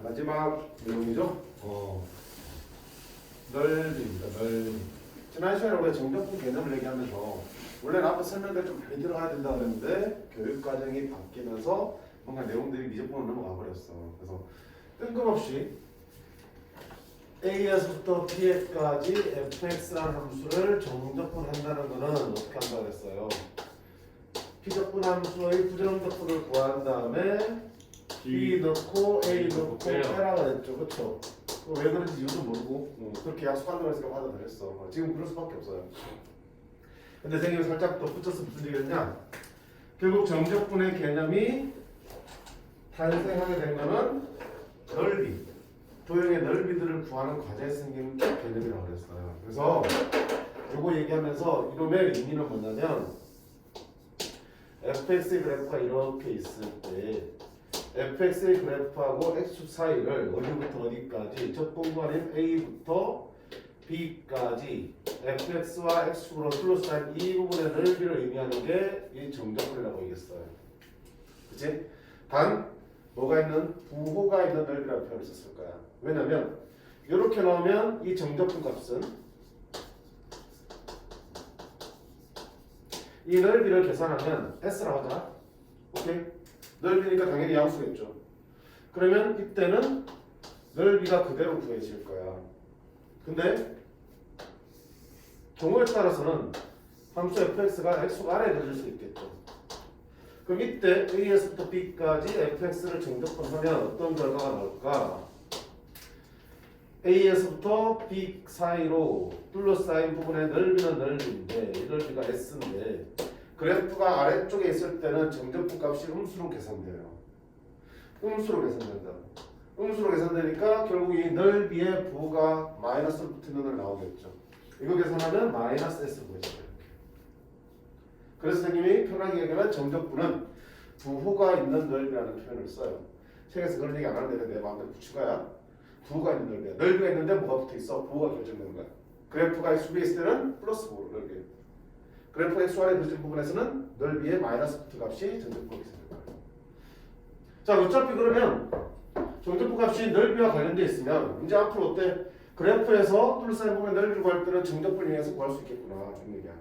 마지막 내용이죠. 넓이입니다. 넓이. 지난 시간에 우리가 정적분 개념을 얘기하면서 원래는 앞에 설명들 좀 많이 들어가야 된다고 그랬는데 교육과정이 바뀌면서 뭔가 내용들이 미적분으로 넘어가 버렸어. 그래서 뜬금없이 A에서부터 B에까지 fx라는 함수를 정적분 한다는 거는 어떻게 한다고 했어요? P적분 함수의 부정적분을 구한 다음에 B 넣고 A 넣고 빼라고 했죠. 그쵸? 왜 그런지 이유도 모르고 그렇게 약속한다고 했으니까 받아들였어. 지금 그럴 수밖에 없어요. 근데 선생님이 살짝 덧붙여서 무슨 얘기했냐? 결국 정적분의 개념이 탄생하게 된 거는 넓이, 도형의 넓이들을 구하는 과제에서 생긴 개념이라고 그랬어요. 그래서 요거 얘기하면서 이놈의 의미는 뭐냐면 fx의 그래프가 이렇게 있을 때 fx의 그래프하고 x축 사이를 어디부터 어디까지 첫 공간인 a부터 b까지 fx와 x축으로 둘러싼 이 부분의 넓이를 의미하는 게 이 정적분이라고 얘기했어요. 그치? 단 뭐가 있는 부호가 있는 넓이라는 표현을 썼을 거야. 왜냐면 이렇게 나오면 이 정적분 값은 이 넓이를 계산하면 s라고 하자. 오케이? 넓이니까 당연히 양수겠죠. 그러면 이때는 넓이가 그대로 구해질 거야. 근데 경우에 따라서는 함수 fx가 x축 아래에 그려질 수 있겠죠. 그럼 이때 a에서부터 b까지 fx를 정적분하면 어떤 결과가 나올까? a에서부터 b 사이로 둘러싸인 부분의 넓이는 넓이인데 이 넓이가 s인데 그래프가 아래쪽에 있을 때는 정적분 값이 음수로 계산돼요. 음수로 계산된다. 음수로 계산되니까 결국 이 넓이의 부호가 마이너스로 붙는 걸 나오겠죠. 이거 계산하면 마이너스 s 보이죠. 이렇게. 그래서 선생님이 편하게 얘기하면 정적분은 부호가 있는 넓이라는 표현을 써요. 책에서 그런 얘기 안 하는데 내 마음대로 붙인 거야. 부호가 있는 넓이야. 넓이가 있는데 뭐가 붙어 있어? 부호가 결정되는 거야. 그래프가 x축에 있을 때는 플러스 부호 넓이. 그래프가 x 아래 그려진 부분에서는 넓이의 마이너스 부트 값이 정적분이 생길 거예요. 자, 어차피 그러면 정적분 값이 넓이와 관련되어 있으면 이제 앞으로 어때? 그래프에서 둘러싸인 부분의 넓이를 구할 때는 정적분을 이용해서 구할 수 있겠구나. 이런 얘기야.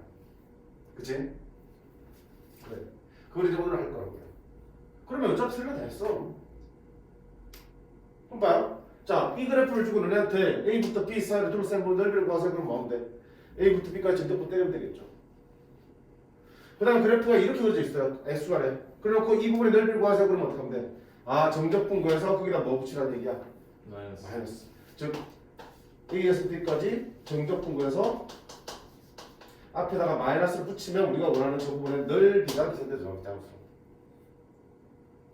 그치? 그래. 그걸 이제 오늘 할 거라고요. 그러면 어차피 설명 다 했어. 그럼 봐요. 자, 이 그래프를 주고 너네한테 A부터 B 사이로 둘러싸인 부분 넓이를 구하세요. 그럼 뭐 하면 돼? A부터 B까지 정적분 때리면 되겠죠. 그 다음에 그래프가 이렇게 그려져 있어요. X 아래. 그래놓고 이 부분의 넓이를 구하세요. 그러면 어떻게 하면 돼? 아, 정적분 구해서 거기다 뭐 붙이라는 얘기야? 마이너스. 즉 A에서 B까지 정적분 구해서 앞에다가 마이너스를 붙이면 우리가 원하는 저 부분의 넓이가 계산되죠. 장수.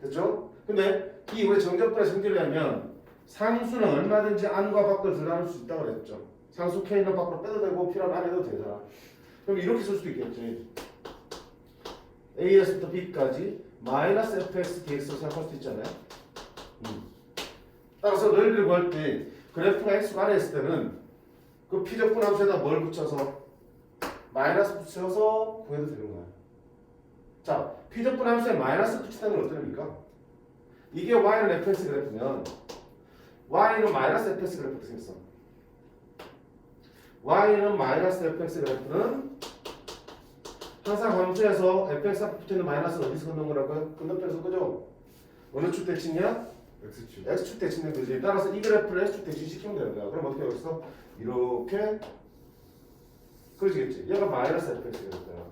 됐죠? 근데 이 우리 정적분의 성질이라면 상수는 얼마든지 안과 밖을 드러낼 수 있다고 그랬죠. 상수 K는 밖으로 빼도 되고 P는 안에도 되잖아. 그럼 이렇게 쓸 수도 있겠지. A에서부터 B까지 마이너스 fx dx로 생각할 수 있잖아요. 따라서 넓이를 구할 때 그래프가 x가 아래에 있을 때는 그 P적분 함수에다 뭘 붙여서 마이너스 붙여서 구해도 되는 거야. 자, P적분 함수에 마이너스 붙인다는 건 어떤 의미입니까? 이게 y는 fx 그래프면 y는 마이너스 fx 그래프가 생겼어. y는 마이너스 fx 그래프는 항상 함수에서 fx 앞에 붙어있는 마이너스는 어디서 걷는 거라고요? 건너편에서 그죠? 어느 축 대칭이야? x축. x축 대칭된 거지. 따라서 이 그래프를 x축 대칭시키면 되는 거야. 그럼 어떻게 하겠어? 이렇게 그러지겠지. 얘가 마이너스 fx 그래프야.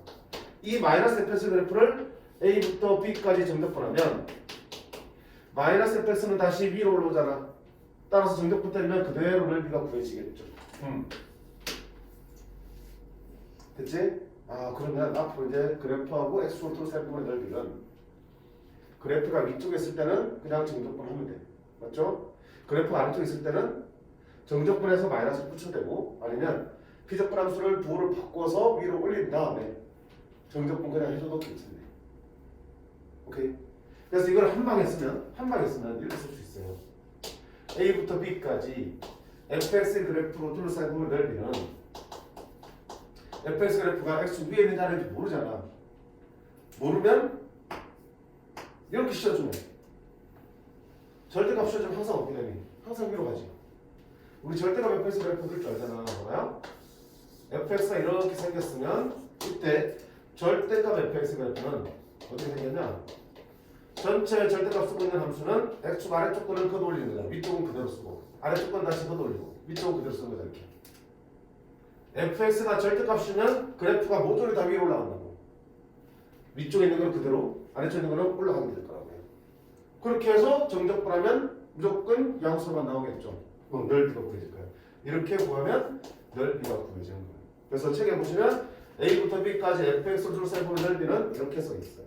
이 마이너스 fx 그래프를 a부터 b까지 정적분하면 마이너스 fx는 다시 위로 올라오잖아. 따라서 정적분 때리면 그대로 넓이가 구해지겠죠. 됐지? 아, 그러면 앞으로 이제 그래프하고 x축으로 둘러싼 부분의 넓이는 그래프가 위쪽에 있을 때는 그냥 정적분 하면 돼. 맞죠? 그래프가 아래쪽에 있을 때는 정적분에서 마이너스를 붙여대고 아니면 P적분 함수를 부호를 바꿔서 위로 올린 다음에 정적분 그냥 해줘도 괜찮네. 오케이? 그래서 이걸 한 방에 쓰면 이렇게 쓸 수 있어요. A부터 B까지 fx 그래프로 둘러싼 부분의 넓이는 fx 그래프가 x 위에 있는지 아래인지 모르잖아. 모르면 이렇게 씌워주면 절대값 취하면 항상 어떻게 되니? 항상 위로 가지. 우리 절대값 fx 그래프 그릴 줄 알잖아. 봐봐요. fx가 이렇게 생겼으면 이때 절대값 fx 그래프는 어떻게 생겼냐? 전체 절대값 쓰고 있는 함수는 x축 아래쪽 거는 걷어 올리는 거야. 위쪽은 그대로 쓰고 아래쪽 건 다시 걷어 올리고 위쪽은 그대로 쓰는 거다 이렇게. fx가 절대값이면 그래프가 모조리 다 위로 올라간다고. 위쪽에 있는 건 그대로 아래쪽에 있는 거는 올라가게 될 거라고요. 그렇게 해서 정적분하면 무조건 양수만 나오겠죠. 넓이가 구해질 거예요. 이렇게 구하면 넓이가 구해지는 거예요. 그래서 책에 보시면 A부터 B까지 fx를 둘러싸인 부분 넓이는 이렇게 써 있어요.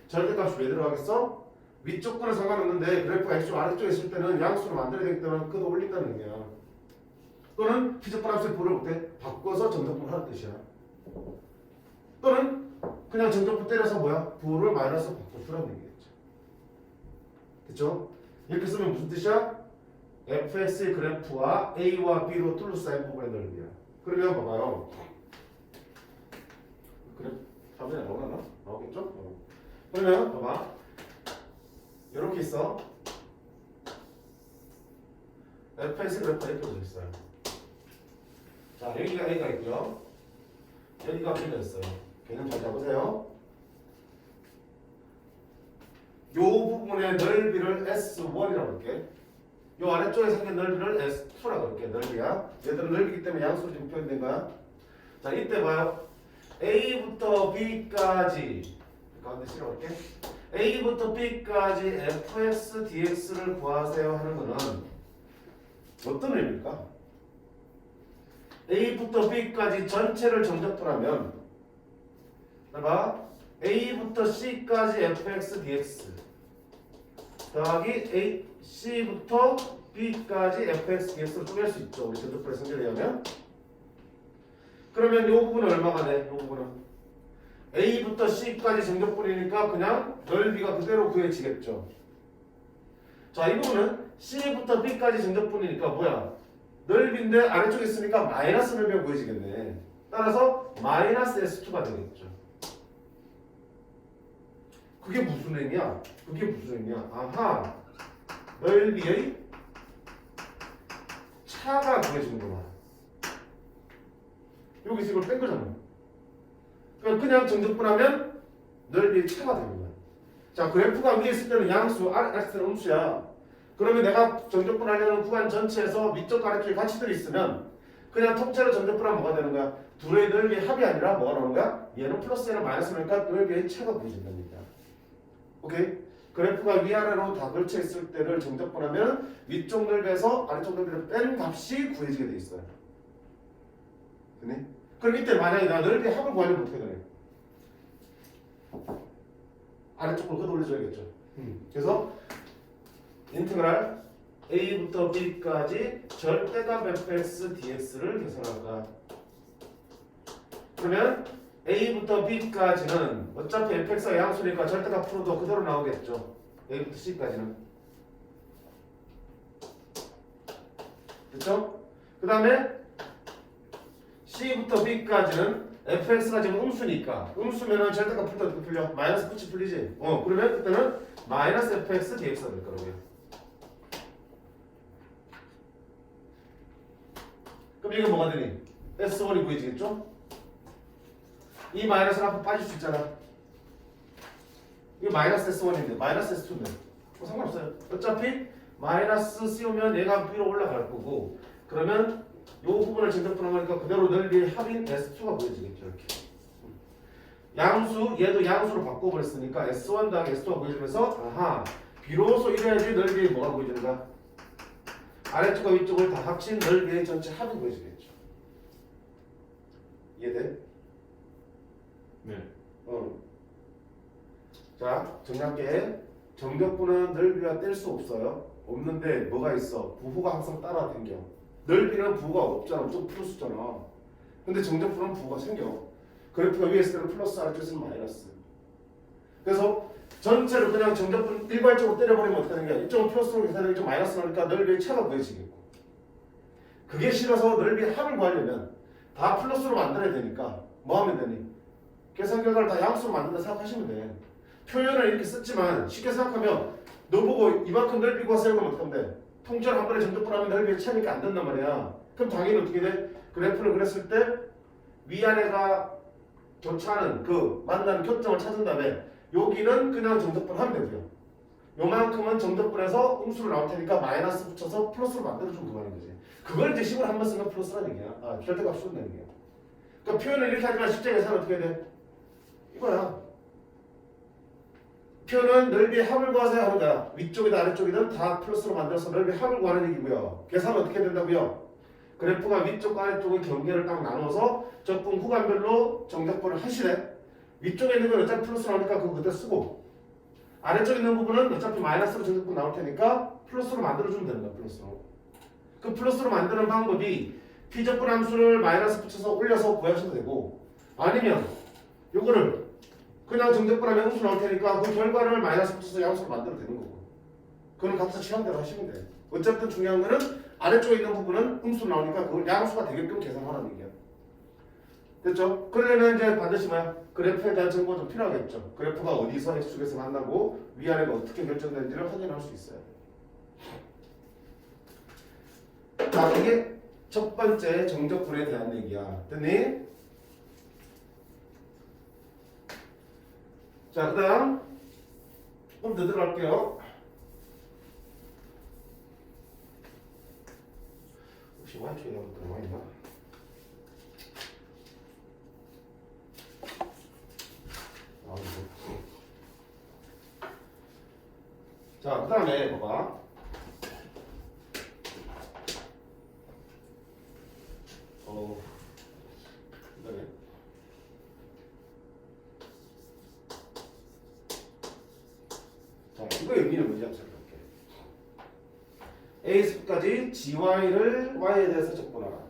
절대값이 왜 들어가겠어? 위쪽 거는 상관없는데 그래프가 x축 아래쪽에 있을 때는 양수를 만들어야 되기 때문에 그거 올린다는 얘기야. 또는 피적분함수의 부를 못해 바꿔서 정적분 하는 뜻이야. 또는 그냥 정적분 때려서 뭐야? 부를 마이너스 바꿔주라는 얘기겠죠. 됐죠? 이렇게 쓰면 무슨 뜻이야? fx의 그래프와 a와 b로 둘러싸인 부분의 넓이야. 그러면 봐봐요. 그래? 답이 나오나? 나오겠죠? 그러면 봐봐. 이렇게 있어. fx 그래프가 이렇게 돼 있어요. 자, 여기가 a가 있고요. 여기가 b가 있어요. 개념 잘 잡으세요. 요 부분의 넓이를 S1이라고 할게. 요 아래쪽에 생긴 넓이를 S2라고 할게. 넓이야. 얘들은 넓이기 때문에 양수로 지금 표현된 거야. 자, 이때 봐요. A부터 B까지 가운데 실어볼게. A부터 B까지 fx dx를 구하세요 하는 거는 어떤 의미입니까? A부터 B까지 전체를 정적분하면 봐봐. A부터 C까지 fx dx 더하기 A, C부터 B까지 fx dx로 쪼갤 수 있죠. 우리 정적분의 성질에 의하면. 그러면 이 부분은 얼마가 돼? 이 부분은 A부터 C까지 정적분이니까 그냥 넓이가 그대로 구해지겠죠. 자, 이 부분은 C부터 B까지 정적분이니까 뭐야? 넓이인데 아래쪽에 있으니까 마이너스 넓이가 구해지겠네. 따라서 마이너스 S2가 되겠죠. 그게 무슨 의미야? 그게 무슨 의미야? 아하, 넓이의 차가 구해지는구나. 여기서 이걸 뺀 거잖아. 그냥 정적분하면 넓이의 차가 되는 거야. 자, 그래프가 위에 있을 때는 양수, 아래 때는 음수야. 그러면 내가 정적분하려는 구간 전체에서 위쪽 아래쪽에 같이 들어있으면 그냥 통째로 정적분하면 뭐가 되는 거야? 둘의 넓이의 합이 아니라 뭐가 나오는 거야? 얘는 플러스 얘는 마이너스니까 넓이의 차가 구해진답니다. 오케이? 그래프가 위아래로 다 걸쳐 있을 때를 정적분하면 위쪽 넓이에서 아래쪽 넓이를 뺀 값이 구해지게 돼 있어요. 그니? 그럼 이때 만약에 나 넓이 합을 구하려면 어떻게 되냐? 아래쪽 걸 걷어올려줘야겠죠. 그래서 인테그랄 A부터 B까지 절대값 fx dx를 계산한다. 그러면 A부터 B까지는 어차피 fx가 양수니까 절대값 풀어도 그대로 나오겠죠. A부터 C까지는. 됐죠? 그 다음에 C부터 B까지는 fx가 지금 음수니까 음수면은 절대값 풀 때 어떻게 풀려? 마이너스 끝이 풀리지? 그러면 그때는 마이너스 fx dx가 될 거라고요. 그럼 이건 뭐가 되니? S1이 구해지겠죠? 이 마이너스는 앞으로 빠질 수 있잖아. 이거 마이너스 S1인데 마이너스 S2인데 상관없어요. 어차피 마이너스 씌우면 얘가 위로 올라갈 거고 그러면 이 부분을 정적분하니까 그대로 넓이의 합인 S2가 구해지겠죠. 이렇게. 양수, 얘도 양수로 바꿔버렸으니까 S1 더하기 S2가 구해지면서 아하, 비로소 이래야지 넓이의 뭐가 구해지는가? 아래쪽과 위쪽을 다 합친 넓이의 전체 합이 구해지겠죠. 이해돼? 네. 자, 정리할게. 정적분은 넓이와 뗄 수 없어요. 없는데 뭐가 있어? 부호가 항상 따라다녀. 넓이는 부호가 없잖아. 무조건 플러스잖아. 근데 정적분은 부호가 생겨. 그래프가 위에 있을 때는 플러스, 아래쪽에 있으면 마이너스. 그래서 전체를 그냥 정적분 일괄적으로 때려버리면 어떻게 되는 거야? 이쪽은 플러스로 계산되고 이쪽 마이너스 나니까 넓이의 차가 구해지겠고. 그게 싫어서 넓이의 합을 구하려면 다 플러스로 만들어야 되니까 뭐 하면 되니? 계산 결과를 다 양수로 만든다 생각하시면 돼. 표현을 이렇게 썼지만 쉽게 생각하면 너 보고 이만큼 넓이 구하세요 그러면 어떻게 하면 돼? 통째로 한 번에 정적분하면 넓이가 차니까 안 된단 말이야. 그럼 당연히 어떻게 돼? 그래프를 그렸을 때 위아래가 교차하는 그 만나는 교점을 찾은 다음에 여기는 그냥 정적분 하면 되고요. 요만큼은 정적분에서 음수로 나올 테니까 마이너스 붙여서 플러스로 만들어주면 그만인 거지. 그걸 이제 식으로 한 번 쓰면 플러스라는 얘기야. 아, 절대값 쏟는 얘기야. 그러니까 표현을 이렇게 하지만 실제 계산은 어떻게 돼? 이거야. 표현은 넓이의 합을 구하세요 하는 거야. 위쪽이든 아래쪽이든 다 플러스로 만들어서 넓이의 합을 구하는 얘기고요. 계산은 어떻게 된다고요? 그래프가 위쪽과 아래쪽의 경계를 딱 나눠서 적분 구간별로 정적분을 하시래. 위쪽에 있는 건 어차피 플러스 나오니까 그거 그대로 쓰고 아래쪽에 있는 부분은 어차피 마이너스로 정적분 나올 테니까 플러스로 만들어주면 되는 거야. 플러스로. 그 플러스로 만드는 방법이 피적분 함수를 마이너스 붙여서 올려서 구하셔도 되고 아니면 요거를 그냥 정적분하면 음수 나올 테니까 그 결과를 마이너스 붙여서 양수로 만들어도 되는 거고 그건 각자 취향대로 하시면 돼. 어쨌든 중요한 거는 아래쪽에 있는 부분은 음수 나오니까 그걸 양수가 되게끔 계산하라는 얘기야. 됐죠? 그러려면 이제 반드시 뭐야? 그래프에 대한 정보가 좀 필요하겠죠. 그래프가 어디서 x축에서 만나고 위아래가 어떻게 결정되는지를 확인할 수 있어요. 자, 이게 첫 번째 정적분에 대한 얘기야. 됐니? 자, 그 다음 좀 더 들어갈게요. 혹시 y축에 한번 들어가 있나? 자, 그 다음에 봐봐. 그다음에 자, 이거 의미는 뭔지 한번 설명할게. A수까지 GY를 Y에 대해서 적분하라.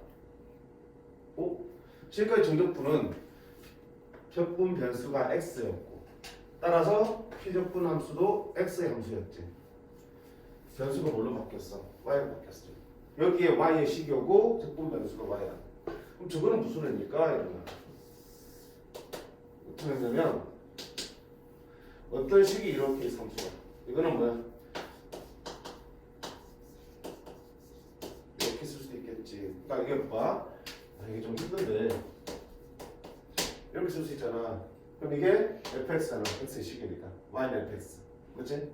지금까지 정적분은 적분 변수가 X였고 따라서 피적분 함수도 X의 함수였지. 변수가 뭘로 바뀌었어? Y로 바뀌었어. 여기에 Y의 식이고 적분 변수가 Y야. 그럼 저거는 무슨 의미일까? 이러면 어떻게 했냐면 어떤 식이 이렇게 함수가 이거는 뭐야? 이렇게 쓸 수도 있겠지. 그러니까 이게 봐. 이게 좀 힘든데 이렇게 쓸 수 있잖아. 그럼 이게 fx잖아. x의 식이니까 y는 fx. 그렇지?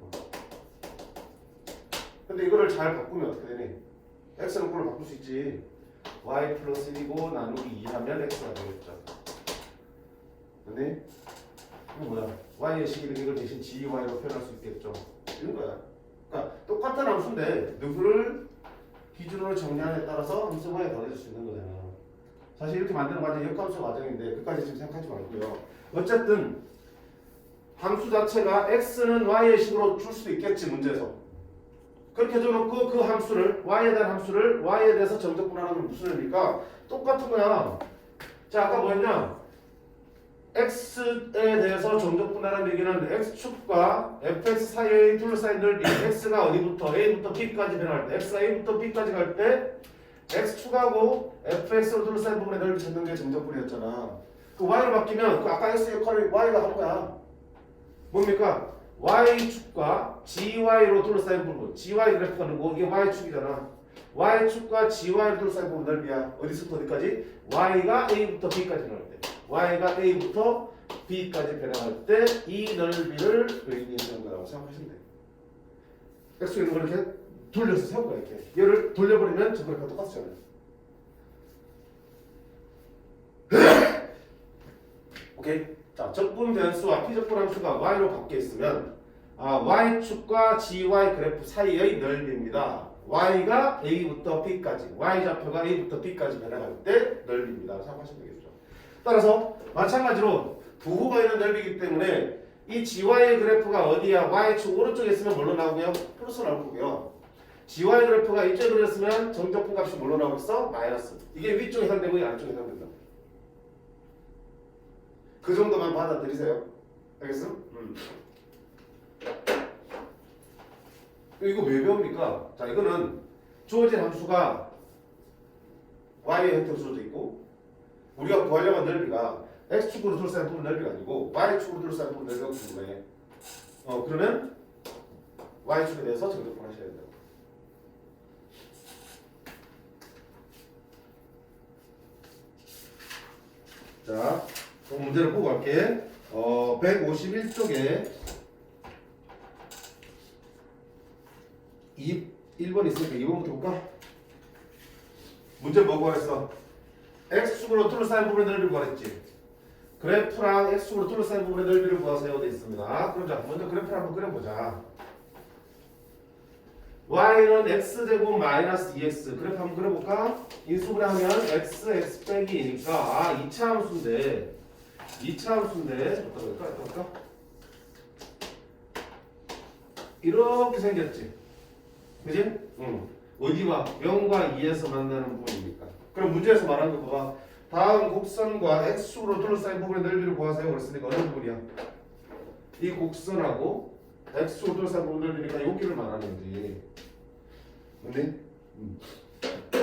근데 이거를 잘 바꾸면 어떻게 되니? x는 꼴로 바꿀 수 있지. y 플러스 1이고 나누기 2 하면 x가 되겠죠. 근데 이거 뭐야? y의 식이니까 이걸 대신 gy로 표현할 수 있겠죠. 이런 거야. 그러니까 똑같은 함수인데 누구를 기준으로 정리하냐에 따라서 함수가 더해질 수 있는 거잖아. 사실 이렇게 만드는 과정이 역함수 과정인데 그까지 지금 생각하지 말고요. 어쨌든 함수 자체가 x는 y의 식으로 줄 수도 있겠지 문제에서. 그렇게 줘놓고 그 함수를 y에 대한 함수를 y에 대해서 정적분하는 건 무슨 의미입니까? 똑같은 거야. 자 아까 뭐였냐? x에 대해서 정적분하는 얘기는 x축과 fx 사이의 둘러싸인 넓이 x가 어디부터 a부터 b까지 변할 때 x가 a부터 b까지 갈 때 x축하고 fx로 둘러싸인 부분의 넓이 찾는 게 정적분이었잖아. 그 y로 바뀌면 그 아까 x 역할을 y가 하는 거야. 뭡니까? y축과 gy로 둘러싸인 부분 gy 그래프가 누구? 이게 y축이잖아. y축과 gy로 둘러싸인 부분 넓이야. 어디서부터 어디까지? y가 a부터 b까지 변할 때 y가 a부터 b까지 변할 때 이 넓이를 의미하는 거라고 생각하시면 돼요. x축 있는 걸 이렇게 돌려서 세운 거야. 이렇게 얘를 돌려버리면 저 그래프가 똑같잖아요. 오케이. 자, 적분 변수와 피적분 함수가 y로 바뀌어 있으면 y축과 gy 그래프 사이의 넓이입니다. y가 a부터 b까지, y 좌표가 a부터 b까지 변해갈 때 넓이입니다. 생각하시면 되겠죠. 따라서 마찬가지로 부호가 있는 넓이기 때문에 이 gy 그래프가 어디야? y축 오른쪽에 있으면 뭘로 나오고요? 플러스 나올 거고요. gy 그래프가 이쪽에 그렸으면 정적분 값이 뭘로 나오겠어? 마이너스. 이게 위쪽에 해당되고 이 아래쪽에 해당된다. 그 정도만 받아들이세요. 알겠어? 이거 왜 배웁니까? 자, 이거는 주어진 함수가 y의 형태로 주어져 있고 우리가 구하려고 한 넓이가 x축으로 둘러싸인 부분 넓이가 아니고 y축으로 둘러싸인 부분 넓이가 궁금해. 그러면 y축에 대해서 정적분 하셔야 돼요. 자, 그럼 문제를 보고 갈게. 151쪽에 1번 있으니까 2번부터 볼까? 문제 뭐고 했어? x축으로 둘러싸인 부분의 넓이를 구하랬지. 그래프랑 x축으로 둘러싸인 부분의 넓이를 구하세요 돼 있습니다. 그럼 자, 먼저 그래프를 한번 그려보자. y는 x제곱 마이너스 2x 그래프 한번 그려볼까? 인수분해하면 x 빼기 2니까 아 2차 함수인데 어떨까? 이렇게 생겼지 그지? 응. 어디와? 0과 2에서 만나는 부분이니까 그럼 문제에서 말한 거 봐봐. 다음 곡선과 x축으로 둘러싸인 부분의 넓이를 구하세요 그랬으니까 어느 부분이야? 이 곡선하고 x축으로 둘러싸인 부분 넓이니까 여기를 말하는 거지. 근데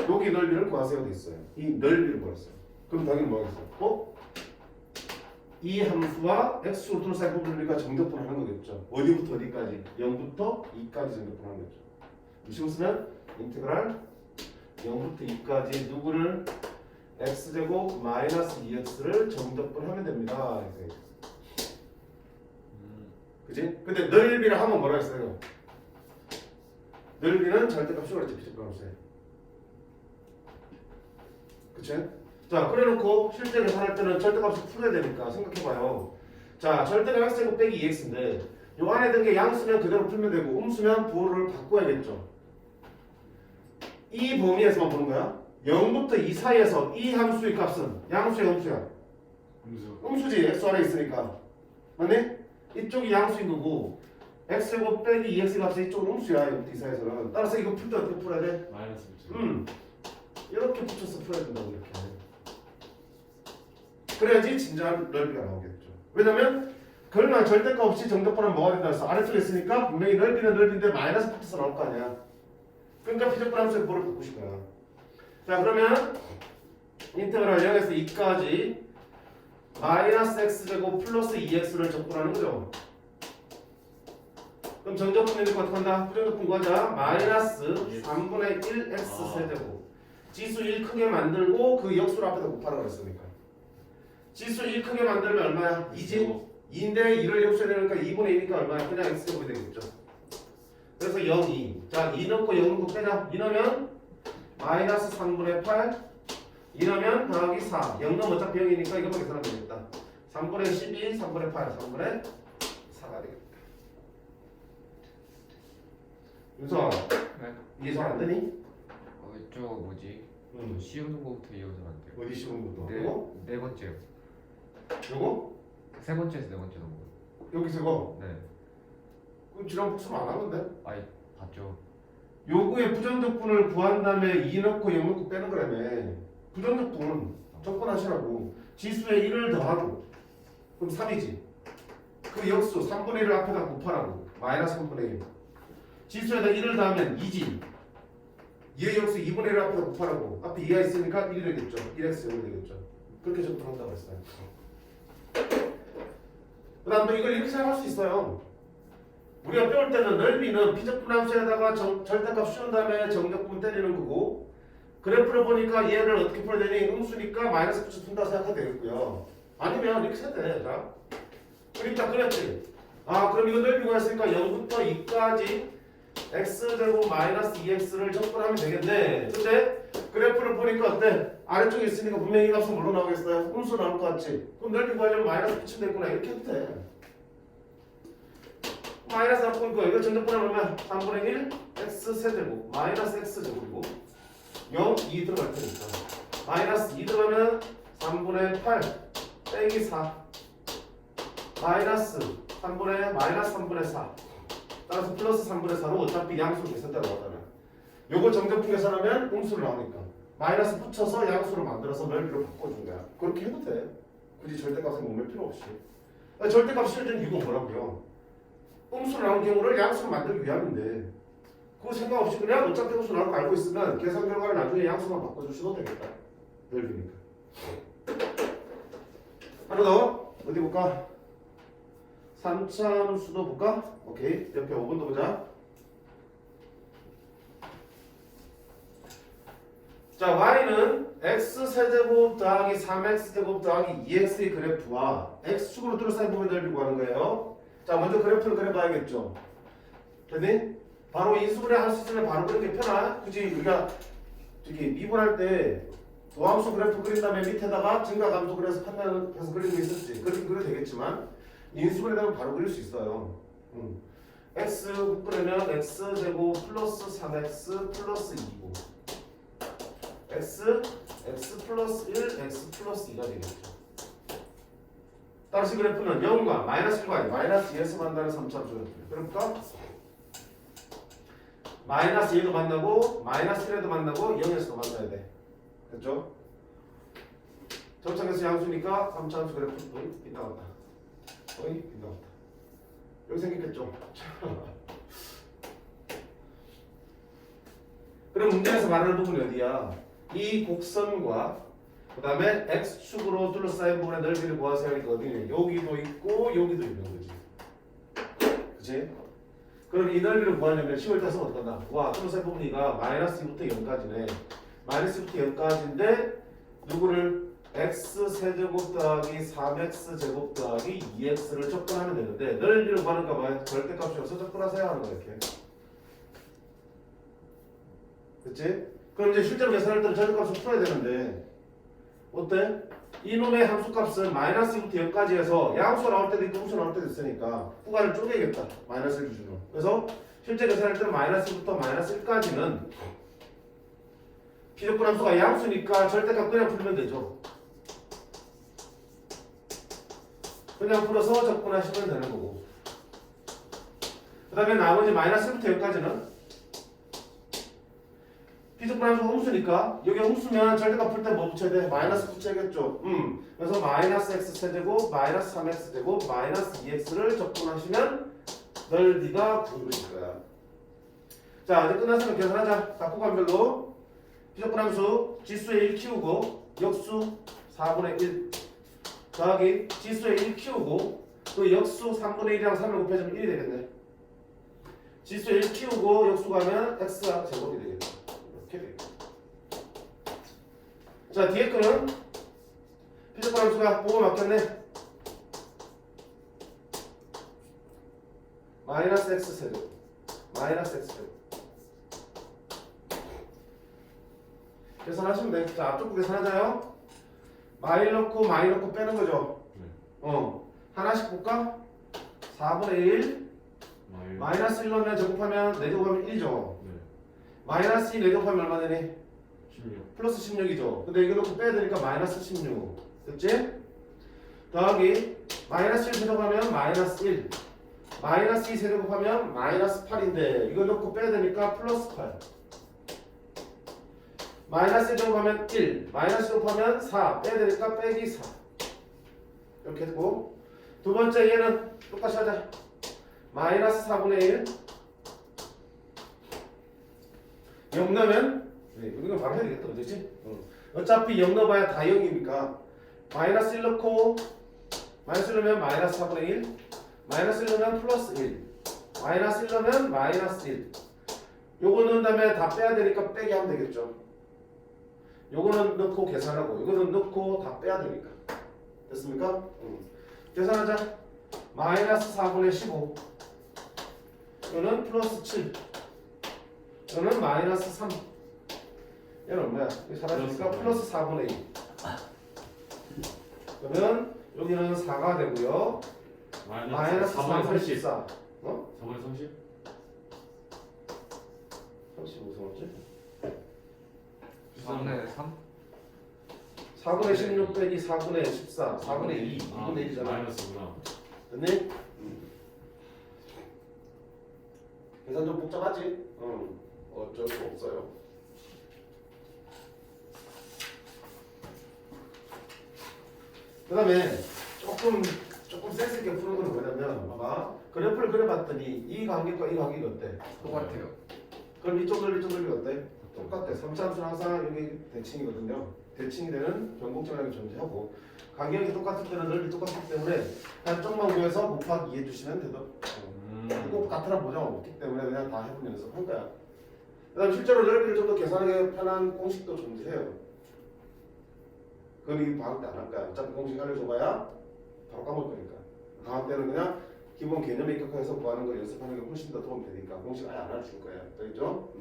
여기 넓이를 구하세요 돼 있어요. 이 넓이를 구했어요. 그럼 당연히 뭐하겠어? 이 함수와 x축으로 둘러싸인 부분 넓이가 정적분 하는 거겠죠. 어디부터 어디까지? 0부터 2까지 정적분 하는 거죠. 무슨 쓰면 인테그랄 0부터 2까지 누구를 x제곱 마이너스 2x를 정적분 하면 됩니다. 이렇게. 그지? 근데 넓이를 하면 뭐라 했어요? 넓이는 절대값이 그렇지 비접근함수에. 그치? 자 그래놓고 실제 계산할 때는 절대값을 풀어야 되니까 생각해봐요. 자 절대값 x제곱 빼기 2x인데 요 안에 든 게 양수면 그대로 풀면 되고 음수면 부호를 바꿔야겠죠. 이 범위에서만 보는 거야. 0부터 2 사이에서 이 함수의 값은 양수야 음수야? 음수지. x 안에 있으니까. 맞니? 이쪽이 양수인 거고 x제곱 빼기 2x 값은 이쪽은 음수야. 0부터 2 사이에서는. 따라서 이거 풀 때 어떻게 풀어야 돼? 마이너스 붙여. 이렇게 붙여서 풀어야 된다고 이렇게. 그래야지 진짜한 넓이가 나오겠죠. 왜냐면 그러면 절대값 없이 정적분하면 뭐가 된다 해서 아래쪽에 있으니까 분명히 넓이는 넓이인데 마이너스 붙어서 나올 거 아니야. 그러니까 비접근함수의 부호를 바꾸실 거야. 자 그러면 인테그랄 0에서 2까지 마이너스 x제곱 플러스 2x를 적분하는 거죠. 그럼 정적분이니까 어떻게 한다? 부정적분 구하자. 마이너스 3분의 1x 세제곱 지수 1 크게 만들고 그 역수를 앞에다 곱하라고 했으니까 지수 1 크게 만들면 얼마야? 2지? 2인데 2를 역수해야 되니까 2분의 2니까 얼마야? 그냥 x제곱이 되겠죠. 그래서 0, 2. 자 2 넣고 0 넣고 빼자. 2 넣으면 마이너스 3분의 8 2 넣으면 더하기 4 0 넣으면 어차피 0이니까 이것만 계산하면 되겠다. 3분의 12, 3분의 8, 3분의 4가 되겠다. 윤서 네. 이게 잘 안 되니? 이쪽 뭐지? 쉬운 거부터 이어서 안 돼요. 어디 쉬운 것도 네 번째요. 요거? 세 번째에서 네 번째 넘어요. 여기서 이거? 네. 그럼 지난 복습 안 하는데? 아이 봤죠. 요거의 부정적분을 구한 다음에 2 넣고 0 넣고 빼는 거라며. 부정적분 적분하시라고. 지수에 1을 더하고 그럼 3이지. 그 역수 3분의 1을 앞에다 곱하라고. 마이너스 3분의 1. 지수에다 1을 더하면 2지. 2의 역수 2분의 1을 앞에다 곱하라고. 앞에 2가 있으니까 1이 되겠죠. 1x 0이 되겠죠. 그렇게 적분한다고 했어요. 그 다음 또 이걸 이렇게 생각할 수 있어요. 우리가 배울 때는 넓이는 비접분함수에다가 절대값 씌운 다음에 정적분 때리는 거고 그래프를 보니까 얘를 어떻게 풀어야 되니? 음수니까 마이너스 붙여 푼다 생각해도 되겠고요. 아니면 이렇게 해도 돼. 자. 그러니까 그랬지. 아 그럼 이거 넓이 구했으니까 0부터 2까지 x제곱 마이너스 2x를 적분하면 되겠네. 근데 그래프를 보니까 어때? 아래쪽에 있으니까 분명히 이 값은 뭘로 나오겠어요? 음수 나올 것 같지? 그럼 넓이 구하려면 마이너스 붙이면 되겠구나. 이렇게 해도 돼. 마이너스 바꾸니까 이거 전적분하면 얼마야? 3분의 1 x 세제곱 마이너스 x 제곱이고 0, 2 들어갈 테니까 마이너스 2 들어가면 3분의 8 빼기 4 마이너스 3분의 4 따라서 플러스 3분의 4로 어차피 양수로 계산대로 나오잖아요. 요거 정적분 계산하면 음수로 나오니까 마이너스 붙여서 양수로 만들어서 넓이로 바꿔준 거야. 그렇게 해도 돼. 굳이 절대값에 몸을 필요 없이. 절대값 실어준 이유가 뭐라고요? 음수로 나온 경우를 양수로 만들기 위함인데 그거 생각 없이 그냥 어차피 음수 나올 거 알고 있으면 계산 결과를 나중에 양수만 바꿔주셔도 되겠다. 넓이니까. 하나 더 어디 볼까? 3차 함수도 볼까? 오케이. 옆에 5번도 보자. 자, y는 x세제곱 더하기 3x제곱 더하기 2x의 그래프와 x축으로 둘러싸인 부분 넓이 구하는 거예요. 자, 먼저 그래프를 그려봐야겠죠. 됐니? 바로 인수분해 할 수 있으면 바로 그렇게 편하. 굳이 우리가 저기 미분할 때 도함수 그래프 그린 다음에 밑에다가 증가감도 그려서 판단해서 그리는 게 있었지. 그렇게 그려도 되겠지만 인수분해 되면 바로 그릴 수 있어요. x 그러면 x제곱 플러스 3x 플러스 2고 x 플러스 1, x 플러스 2가 되겠죠. 당시 그래프는 0과 마이너스 1과 아니 마이너스 2에서 만나는 3차함수 그래프가 마이너스 2에도 만나고 마이너스 1에도 만나고 0에서도 만나야 돼. 됐죠? 점차계수 양수니까 3차함수 그래프 빗나갔다. 빗나갔다. 여기 생겼겠죠? 그럼 문제에서 말하는 부분이 어디야? 이 곡선과 그 다음에 x축으로 둘러싸인 부분의 넓이를 구하세요 하니까 어디냐? 여기도 있고 여기도 있는 거지. 그치? 그럼 이 넓이를 구하려면 10월 따서 어떻게 한다? 와, 둘러싸인 부분이가 마이너스 2부터 0까지네. 마이너스 2부터 0까지인데 누구를 x세제곱 더하기 3x제곱 더하기 2x를 접근하면 되는데 넓이를 구하는가 봐요. 절대값이어서 접근하세요 하는 거야 이렇게. 그치? 그럼 이제 실제로 계산할 때는 절대값을 풀어야 되는데 어때? 이놈의 함수값은 마이너스 2부터 0까지 해서 양수 나올 때도 있고 음수 나올 때도 있으니까 구간을 쪼개야겠다. 마이너스를 기준으로. 그래서 실제 계산할 때는 마이너스 2부터 마이너스 1까지는 비조건 함수가 양수니까 절대값 그냥 풀면 되죠. 그냥 풀어서 접근하시면 되는 거고. 그 다음에 나머지 마이너스 1부터 여기까지는 비조건 함수가 음수니까 여기 음수면 절대값 풀 때 뭐 붙여야 돼? 마이너스 붙여야겠죠. 그래서 마이너스 x세제곱 마이너스 3x제곱 마이너스 2x를 접근하시면 넓이가 9일 거야. 자, 이제 끝났으면 계산하자. 각 구간별로 비조건 함수 지수에 1 키우고 역수 4분의 1 더하기 지수에 1 키우고 그 역수 3분의 1이랑 3을 곱해주면 1이 되겠네. 지수에 1 키우고 역수 가면 x가 제곱이 되겠네. 이렇게 되겠네. 자, 뒤에 거는 비조건 함수가 뭐가 맞겠네. 마이너스 x세제곱 마이너스 x세제곱 계산하시면 돼. 자, 앞쪽 계산하자요. 마이 넣고 마이 넣고 빼는 거죠. 하나씩 볼까? 4분의 1 마이너스 1 넣으면 제곱하면 4제곱하면 1이죠. 네. 마이너스 2 4제곱하면 얼마 되니? 16. 플러스 16이죠. 근데 이거 넣고 빼야 되니까 마이너스 16 됐지? 더하기 마이너스 1 세제곱하면 마이너스 1 마이너스 2 세제곱하면 마이너스 8인데 이거 넣고 빼야 되니까 플러스 8 마이너스 1 제곱하면 1 마이너스 제곱하면 4 빼야 되니까 빼기 4 이렇게 했고 두 번째 얘는 똑같이 하자. 마이너스 4분의 1 0 넣으면 이건 바로 해야 되겠다. 그렇지? 어차피 0 넣어봐야 다 0이니까 마이너스 1 넣고 마이너스 1 넣으면 마이너스 4분의 1 마이너스 1 넣으면 플러스 1 마이너스 1 넣으면 마이너스 1 요거 넣은 다음에 다 빼야 되니까 빼기 하면 되겠죠. 요거는 넣고 계산하고 이거는 넣고 다 빼야 되니까 됐습니까? 계산하자. 마이너스 4분의 15 이거는 플러스 7 이거는 마이너스 3 얘는 얼마야? 이거 사라지니까 플러스 4분의 2 그러면 여기는 4가 되고요. 마이너스 4분의 4분의 30. 14 4분의 30? 30 무슨 뭐지? 4분의 3? 4분의 16 빼기 4분의 14 4분의 2 2분의 1이잖아. 마이너스구나. 됐니? 계산 좀 복잡하지? 어쩔 수 없어요. 그 다음에 조금 센스 있게 푸는 건 뭐냐면 봐봐. 그래프를 그려봤더니 이 관계과 이 관계가 어때? 똑같아요. 그럼 이쪽 넓이 이쪽 넓이 어때? 똑같아. 3차함수는 항상 여기 대칭이거든요. 대칭이 되는 변곡점이라는 게 존재하고 간격이 똑같을 때는 넓이 똑같기 때문에 그냥 쪽만 구해서 곱하기 2 해주시면 되도 꼭 같으란 보장은 없기 때문에 그냥 다 해보는 연습 한 거야. 그다음 실제로 넓이를 좀 더 계산하기 편한 공식도 존재해요. 그건 이 방학 때 안 할 거야. 어차피 공식 알려줘봐야 바로 까먹을 거니까. 방학 때는 그냥 기본 개념에 입각해서 구하는 걸 연습하는 게 훨씬 더 도움이 되니까 공식 아예 안 알려줄 거야. 알겠죠?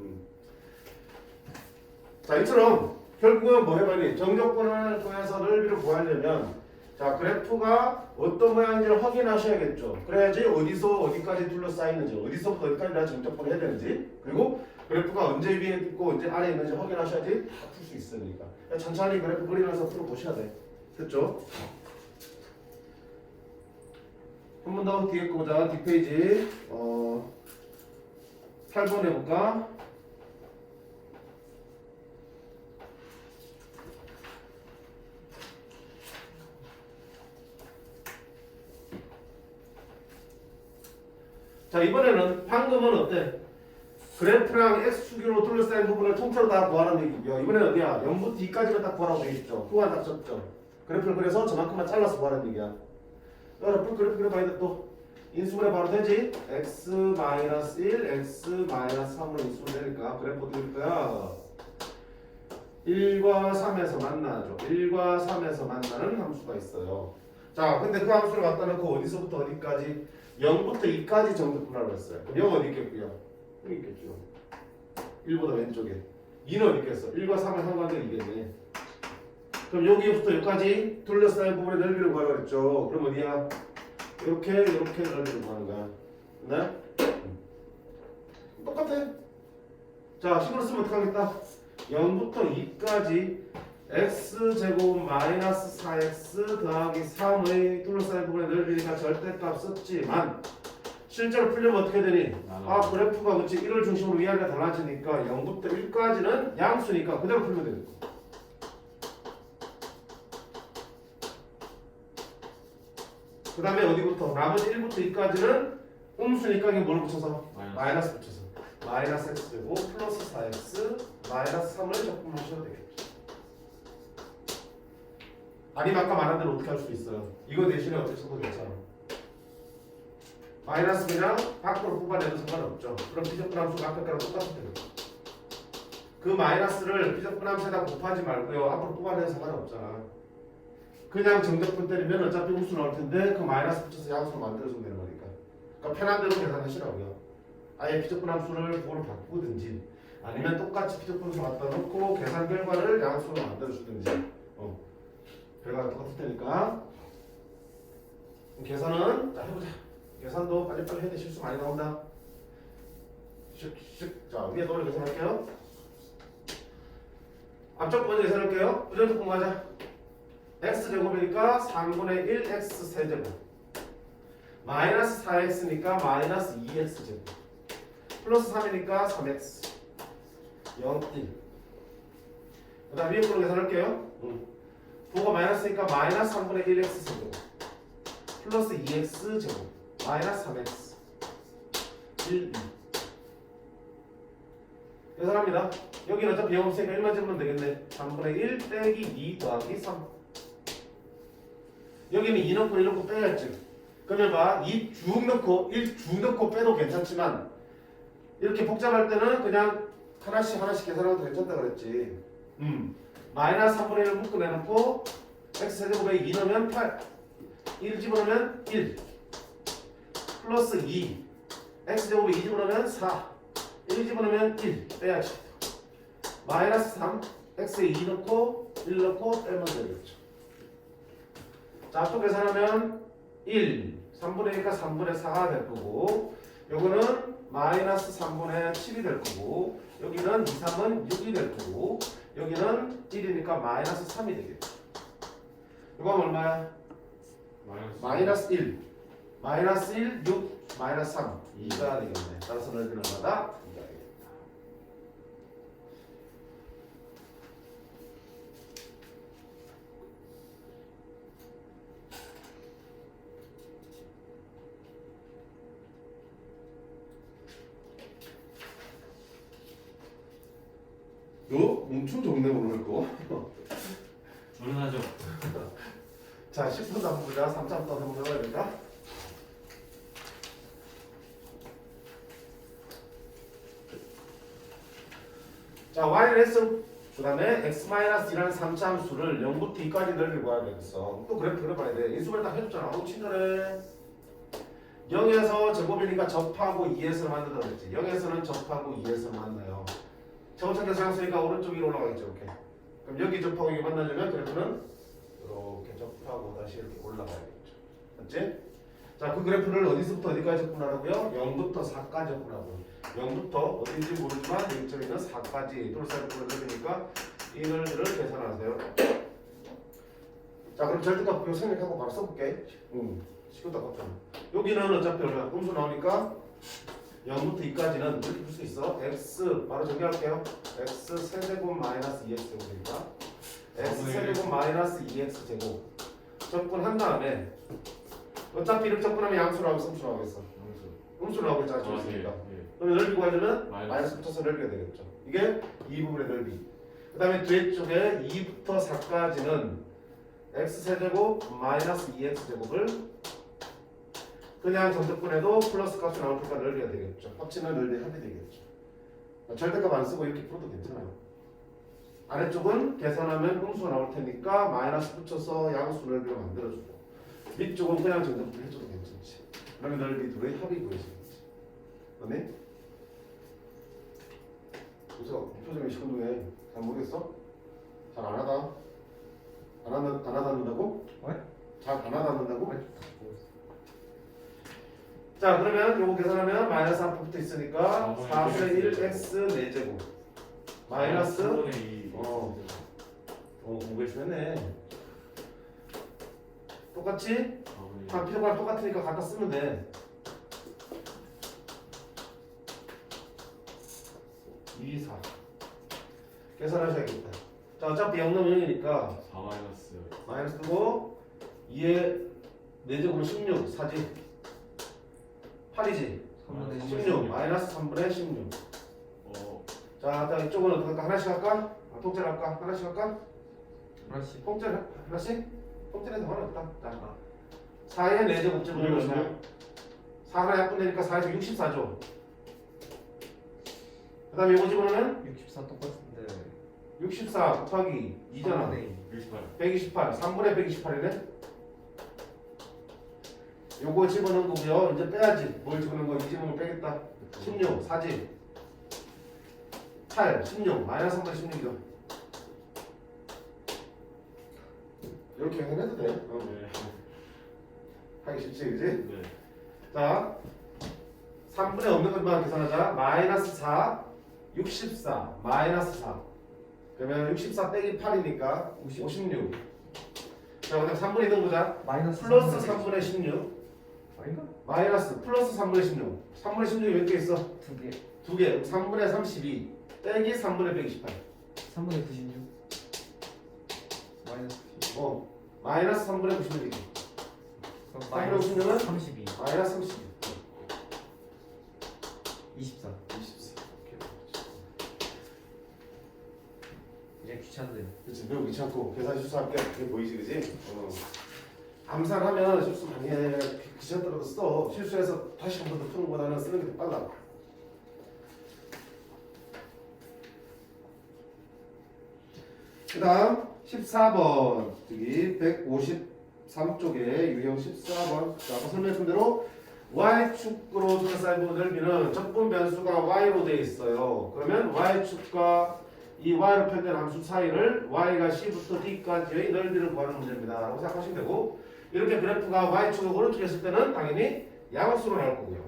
자, 이처럼 결국은 뭐 해봐니? 정적분을 통해서 넓이를 구하려면 자, 그래프가 어떤 모양인지를 확인하셔야겠죠. 그래야지 어디서 어디까지 둘러싸이는지, 어디서부터 어디까지 내가 정적분을 해야 되는지, 그리고 그래프가 언제 위에 있고 언제 아래에 있는지 확인하셔야지 다 풀 수 있으니까. 천천히 그래프 그리면서 풀어보셔야 돼. 됐죠? 한 번 더 뒤에 거 보자. 뒷페이지 8번 해볼까? 자, 이번에는 방금은 어때? 그래프랑 X축으로 둘러싸인 부분을 통째로 다 구하라는 얘기고요. 이번에는 어디야? 0부터 2까지만 딱 구하라고 되어 있죠. 그거만 딱 썼죠. 그래프를 그래서 저만큼만 잘라서 구하라는 얘기야. 여러분 그래프 그려봐야 돼 또. 인수분해 바로 되지? x-1, x-3으로 인수분해 되니까 그래프 어떻게 될 거야? 1과 3에서 만나죠. 1과 3에서 만나는 함수가 있어요. 자, 근데 그 함수를 갖다 놓고 어디서부터 어디까지? 0부터 2까지 정적분하라고 했어요. 그럼 0 어디 있겠고요? 여기 있겠죠. 1보다 왼쪽에. 2는 어디 있겠어? 1과 3을 상관된 이겠네. 그럼 여기부터 여기까지 둘러싸인 부분의 넓이를 구하라고 했죠. 그럼 어디야? 이렇게 넓이를 구하는 거야. 네? 똑같아. 자, 식으로 쓰면 어떡하겠다? 0부터 2까지 x제곱 마이너스 4x 더하기 3의 둘러싸인 부분의 넓이니까 절대값 썼지만 실제로 풀려면 어떻게 되니? 아, 그래프가 그치 1을 중심으로 위아래가 달라지니까 0부터 1까지는 양수니까 그대로 풀면 되는 거. 그 다음에 어디부터? 나머지 1부터 2까지는 음수니까 이게 뭘 붙여서? 마이너스 붙여서 마이너스 x제곱 플러스 4x 마이너스 3을 적분하셔도 되겠죠. 아니면 아까 말한 대로 어떻게 할 수도 있어요. 이거 대신에 어떻게 써도 괜찮아. 마이너스 그냥 밖으로 뽑아내도 상관없죠. 그럼 비적분함수가 아까 거랑 똑같은 거예요. 그 마이너스를 비적분함수에다 곱하지 말고요. 앞으로 뽑아내도 상관없잖아. 그냥 정적분 때리면 어차피 음수 나올 텐데 그 마이너스 붙여서 양수로 만들어주면 되는 거니까. 그러니까 편한 대로 계산하시라고요. 아예 비적분함수를 그걸로 바꾸든지 아니면 똑같이 비적분함수 갖다 놓고 계산 결과를 양수로 만들어주든지 결과가 똑같을 테니까. 계산은 자 해보자. 계산도 빨리빨리 해야 돼. 실수 많이 나온다. 슉슉. 자, 위에 도를 계산할게요. 앞쪽 먼저 계산할게요. 부정적 공부하자. x제곱이니까 3분의 1 x 세제곱 마이너스 4x니까 마이너스 2x제곱 플러스 3이니까 3x 0, 1. 그 다음 위에 거로 계산할게요. 부호가 마이너스니까 마이너스 3분의 1 x 세제곱 플러스 2x제곱 마이너스 3x 1, 2. 계산합니다. 여기는 어차피 0 없으니까 1만 집으면 되겠네. 3분의 1 빼기 2 더하기 3. 여기는 2 넣고 1 넣고 빼야지. 그러면 봐. 2 쭉 넣고 1 쭉 넣고 빼도 괜찮지만 이렇게 복잡할 때는 그냥 하나씩 계산해도 괜찮다 그랬지. 마이너스 3분의 1을 묶어내놓고 x세제곱에 2 넣으면 8 1 집어넣으면 1 플러스 2 x제곱에 2 집어넣으면 4 1 집어넣으면 1 빼야지. 마이너스 3 x에 2 넣고 1 넣고 빼면 되겠죠. 자, 또 계산하면 1 3분의 1과 3분의 4가 될 거고 요거는 마이너스 3분의 7이 될 거고 여기는 2, 3은 6이 될 거고 여기는 1이니까 마이너스 3이 되겠죠. 이거 하면 얼마야? 마이너스 1 마이너스 1, 6, 마이너스 3 2가 되겠네. 따라서 넓이는 얼마다? 2가 되겠다. 요 엄청 좋네 오늘 거. 불운하죠. 자, 10분 한번 보자. 3점부터 한번 해봐야 될까? 자, y는 s 그 다음에 x-2라는 3차 함수를 0부터 2까지 넓이 구하야 되겠어. 또 그래프 그려봐야 돼. 인수분해 딱 해줬잖아. 너무 친절해. 0에서 제곱이니까 접하고 2에서 만든다고 그랬지. 0에서는 접하고 2에서 만나요. 정착해서 향수니까 오른쪽 위로 올라가겠죠. 이렇게. 그럼 여기 접하고 이게 만나려면 그래프는 이렇게 접하고 다시 이렇게 올라가야겠죠. 맞지? 자, 그 그래프를 어디서부터 어디까지 접근하라고요? 0부터 4까지 접근하고 0부터 어딘지 모르지만 여기서 있는 4까지 둘러싸기 넓으니까 이 넓이를 계산하세요. 자, 그럼 절대값 이거 생략하고 바로 써볼게. 시끄럽다 깜짝. 여기는 어차피 얼마? 음수 나오니까 0부터 2까지는 이렇게 풀 수 있어. x 바로 정리할게요. x 세제곱 마이너스 2x 제곱이니까 x 세제곱 마이너스 2x 제곱 접근한 다음에 어차피 이렇게 접근하면 양수로 하고 음수로 하겠어. 음수로 하고 있잖아. 좋으니까. 그러면 넓이 구하려면 마이너스 붙여서 넓이가 되겠죠. 이게 이 부분의 넓이. 그 다음에 뒤쪽에 2부터 4까지는 x 세제곱 마이너스 2x 제곱을 그냥 정적분해도 플러스 값이 나올 테니까 넓이가 되겠죠. 합치면 넓이 합이 되겠죠. 절대값 안 쓰고 이렇게 풀어도 괜찮아요. 아래쪽은 계산하면 음수가 나올 테니까 마이너스 붙여서 양수 넓이로 만들어주고 밑쪽은 그냥 정적분해 해줘도 괜찮지. 그러면 넓이 둘의 합이 구해지겠지. 맞네? 그래서 표정이 시큰둥해. 잘 모르겠어? 잘 안 하다. 안 하다는다고? 왜? 잘 안 하다는다고? 자, 그러면 요거 계산하면 마이너스 한 붙어 있으니까 4분의 1 x 4제곱 마이너스 공부 열심히 했네. 똑같이 한 필요가 똑같으니까 갖다 쓰면 돼. 2, 4 계산하셔야겠다. 자, 어차피 0 넣으면 0이니까 4 마이너스 마이너스 뜨고 2에 4제곱은 16 4지 8이지 16 마이너스 3분의 16. 자, 일단 이쪽은 어떻게 할까? 하나씩 할까? 통째로 할까? 하나씩 할까? 하나씩. 통째로 하나씩? 통째로해서 어렵다. 자, 4에 4제곱쯤을 4 하나 약분되니까 4에서 64죠. 그 다음에 이거 집어넣으면 64 똑같은데 64 곱하기 2잖아. 68 128 3분의 128이네. 요거 집어넣은 거고요. 이제 빼야지. 뭘 집어넣은 거? 이 집어넣은 거 빼겠다. 16 4지 8 16 마이너스 3분의 16이죠. 이렇게 계산해도 돼. 네. 하기 쉽지, 그지? 네. 자, 3분의 없는 것만 계산하자. 마이너스 4 64 마이너스 4 그러면 64 빼기 8이니까 56. 자, 그다음 3분의 2는 보자. 마이너스 플러스 3분의 16 아닌가? 마이너스 플러스 3분의 16 3분의 16이 몇 개 있어? 두 개. 2개 3분의 32 빼기 3분의 128 3분의 96 마이너스 90. 마이너스 3분의 96이지. 그럼 3분의 마이너스 56은 32 마이너스 32 24 24 이제 귀찮네. 그치, 매우 귀찮고 계산 실수할게. 그게 보이지, 그지? 암산하면 실수 많이 해. 귀찮더라도 써. 실수해서 다시 한 번 더 푸는 것보다는 쓰는 게 더 빨라. 그 다음 14번 여기 153쪽에 유형 14번. 자, 아까 설명했던 대로 y축으로 둘러싸인 부분 넓이는 적분 변수가 y로 되어 있어요. 그러면 y축과 이 y로 표현된 함수 사이를 y가 c부터 d까지의 넓이를 구하는 문제입니다. 라고 생각하시면 되고, 이렇게 그래프가 y축을 오른쪽에 있을 때는 당연히 양수로 나올 거고요.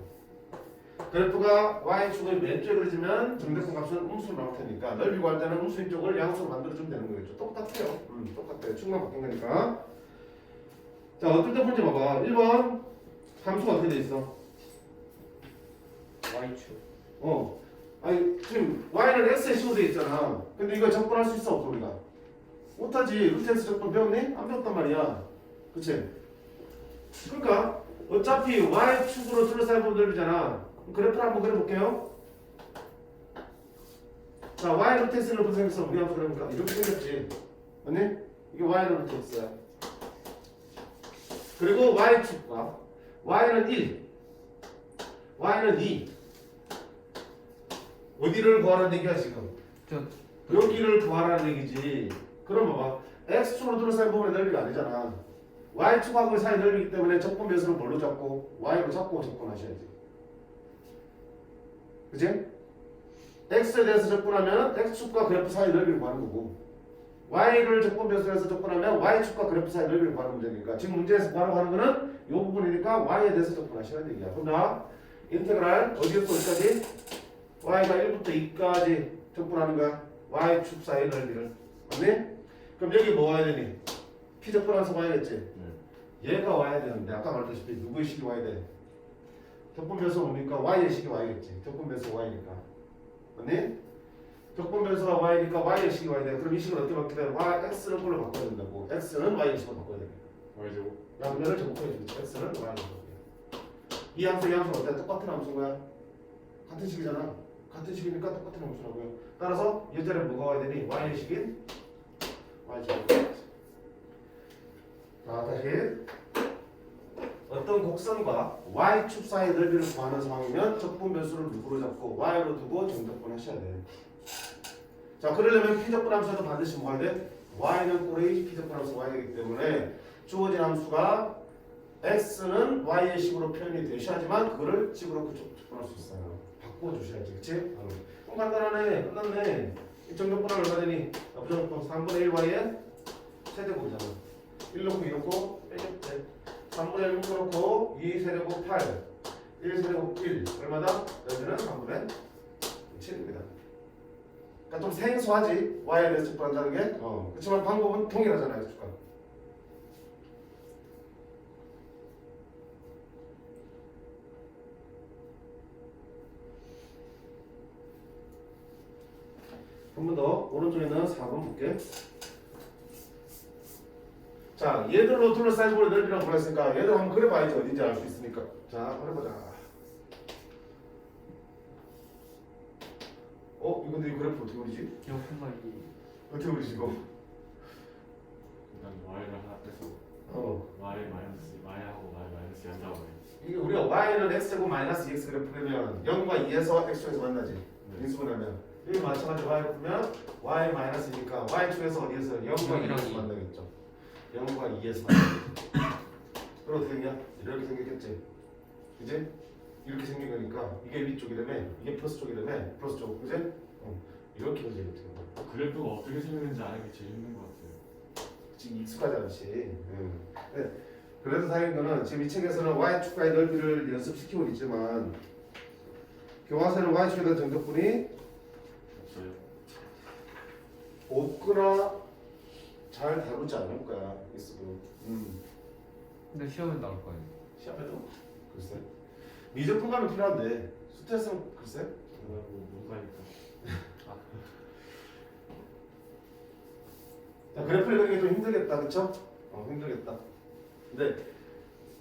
그래프가 y축을 왼쪽에 그려지면 정대분 값은 음수로 나올 테니까 넓이 구할 때는 음수인 쪽을 양수로 만들어주면 되는 거겠죠. 똑같아요. 똑같아요. 축만 바뀐 거니까. 자, 어떨 때 문제 봐봐. 1번 함수가 어떻게 돼 있어? y축. 아니 지금 y는 x에 씌워져 있잖아. 근데 이거 접근할 수 있어 없어 우리가? 못하지. 루트 x 접근 배웠니? 안 배웠단 말이야. 그치? 그러니까 어차피 y축으로 둘러싸인 부분 넓이잖아. 그래프를 한번 그려볼게요. 자, y 루트 x를 무슨 생겼어? 우리 함수 그러니까 이렇게 생겼지. 맞니? 이게 y 루트 x야. 그리고 y축과 y는 1 y는 2 어디를 구하라는 얘기야 지금? 저 여기를 구하라는 얘기지. 그럼 봐봐. x축으로 둘러싸인 부분의 넓이가 아니잖아. y축하고 의 사이 넓이기 때문에 적분 배수는 뭘로 잡고 y로 잡고 접근하셔야지. 그치? x에 대해서 접근하면 x축과 그래프 사이 넓이를 구하는 거고 y를 적분 배수해서 접근하면 y축과 그래프 사이 넓이를 구하는 문제니까 지금 문제에서 구하라고 하는 거는 이 부분이니까 y에 대해서 접근하시라는 얘기야. 그럼 나 인테그랄 어디부터 어디까지? y가 1부터 2까지 접근하는 거야. y축 사이 넓이를. 맞니? 그럼 여기 뭐 와야 되니? p 접근하면서 와야겠지? 얘가 와야 되는데 아까 말했다시피 누구의 식이 와야 돼? 적분 배수 뭡니까? y의 식이 와야겠지. 적분 배수 y니까. 맞니? 적분 배수가 y니까 y의 식이 와야 돼. 그럼 이 식을 어떻게 바뀌게 돼? x를 꼴로 바꿔야 된다고. x는 y의 식으로 바꿔야 되겠다. y제곱. 양면을 제곱해 주겠지. x는 y로 바꿔야 돼. 이 함수 이 함수 어때? 똑같은 함수인 거야. 같은 식이잖아. 같은 식이니까 똑같은 함수라고요. 따라서 이 자리에 뭐가 와야 되니? y의 식인 y제곱. 자, 다시 어떤 곡선과 y축 사이의 넓이를 구하는 상황이면 적분 변수를 누구로 잡고 y로 두고 정적분 하셔야 돼. 자, 그러려면 p적분 함수에도 반드시 뭐 해야 돼? y는 꼴의 p적분 함수가 와야 되기 때문에 주어진 함수가 x는 y의 식으로 표현이 되셔야지만 그거를 집으로 적분할 수 있어요. 바꿔주셔야지. 그치? 그럼 간단하네. 끝났네. 이 정적분은 얼마 되니? 무조건 3분의 1 y의 세제곱이잖아. 1 넣고 2 넣고 빼겠대. 3분의 1 묶어놓고 2 세제곱 8 1 세제곱 1 얼마다? 여기는 3분의 7입니다. 그러니까 좀 생소하지? y에 대해서 접근한다는 게 그렇지만 방법은 동일하잖아요. 주가. 한 번 더 오른쪽에 있는 4번 볼게. 자, 얘들로 둘러싸인 부분의 넓이라고 그랬으니까 얘들 한번 그려봐야지 어딘지 알 수 있으니까. 자, 그려보자. 근데 이 그래프 어떻게 그리지? 기억한마리 어떻게 그리지 이거? 일단 y를 하나 빼서 y 마이너스 y하고 y 마이너스 연다고 해. 이게 우리가 y는 x제곱 마이너스 2x 그래프면 0과 2에서 x축에서 만나지. 인수분하면 여기 마찬가지로 y 보면 y 마이너스니까 y축에서 어디에서 0과 2에서 만나겠죠. 0과 2에서 만나겠죠. 그럼 어떻게 생겨? 이렇게 생겼겠지. 그지? 이렇게 생긴 거니까 이게 위쪽이라며 이게 플러스 쪽이라며 플러스 쪽. 그지? 이렇게 생겼지. 그래프가 어떻게 생겼는지 아는 게 제일 힘든 것 같아요. 지금 익숙하지 않지. 네. 그래서 다행인 지금 이 책에서는 y축과의 넓이를 연습시키고 있지만 교과서에는 y축에 대한 정적분이 없어요. 없거나 잘 다루지 않을 거야. 있어도. 근데 시험에 나올 거예요. 시합에도 글쎄. 미적분감이 필요한데 스트레스는 글쎄. 못 가니까. 자, 그래프를 그리기 좀 힘들겠다, 그쵸? 힘들겠다. 근데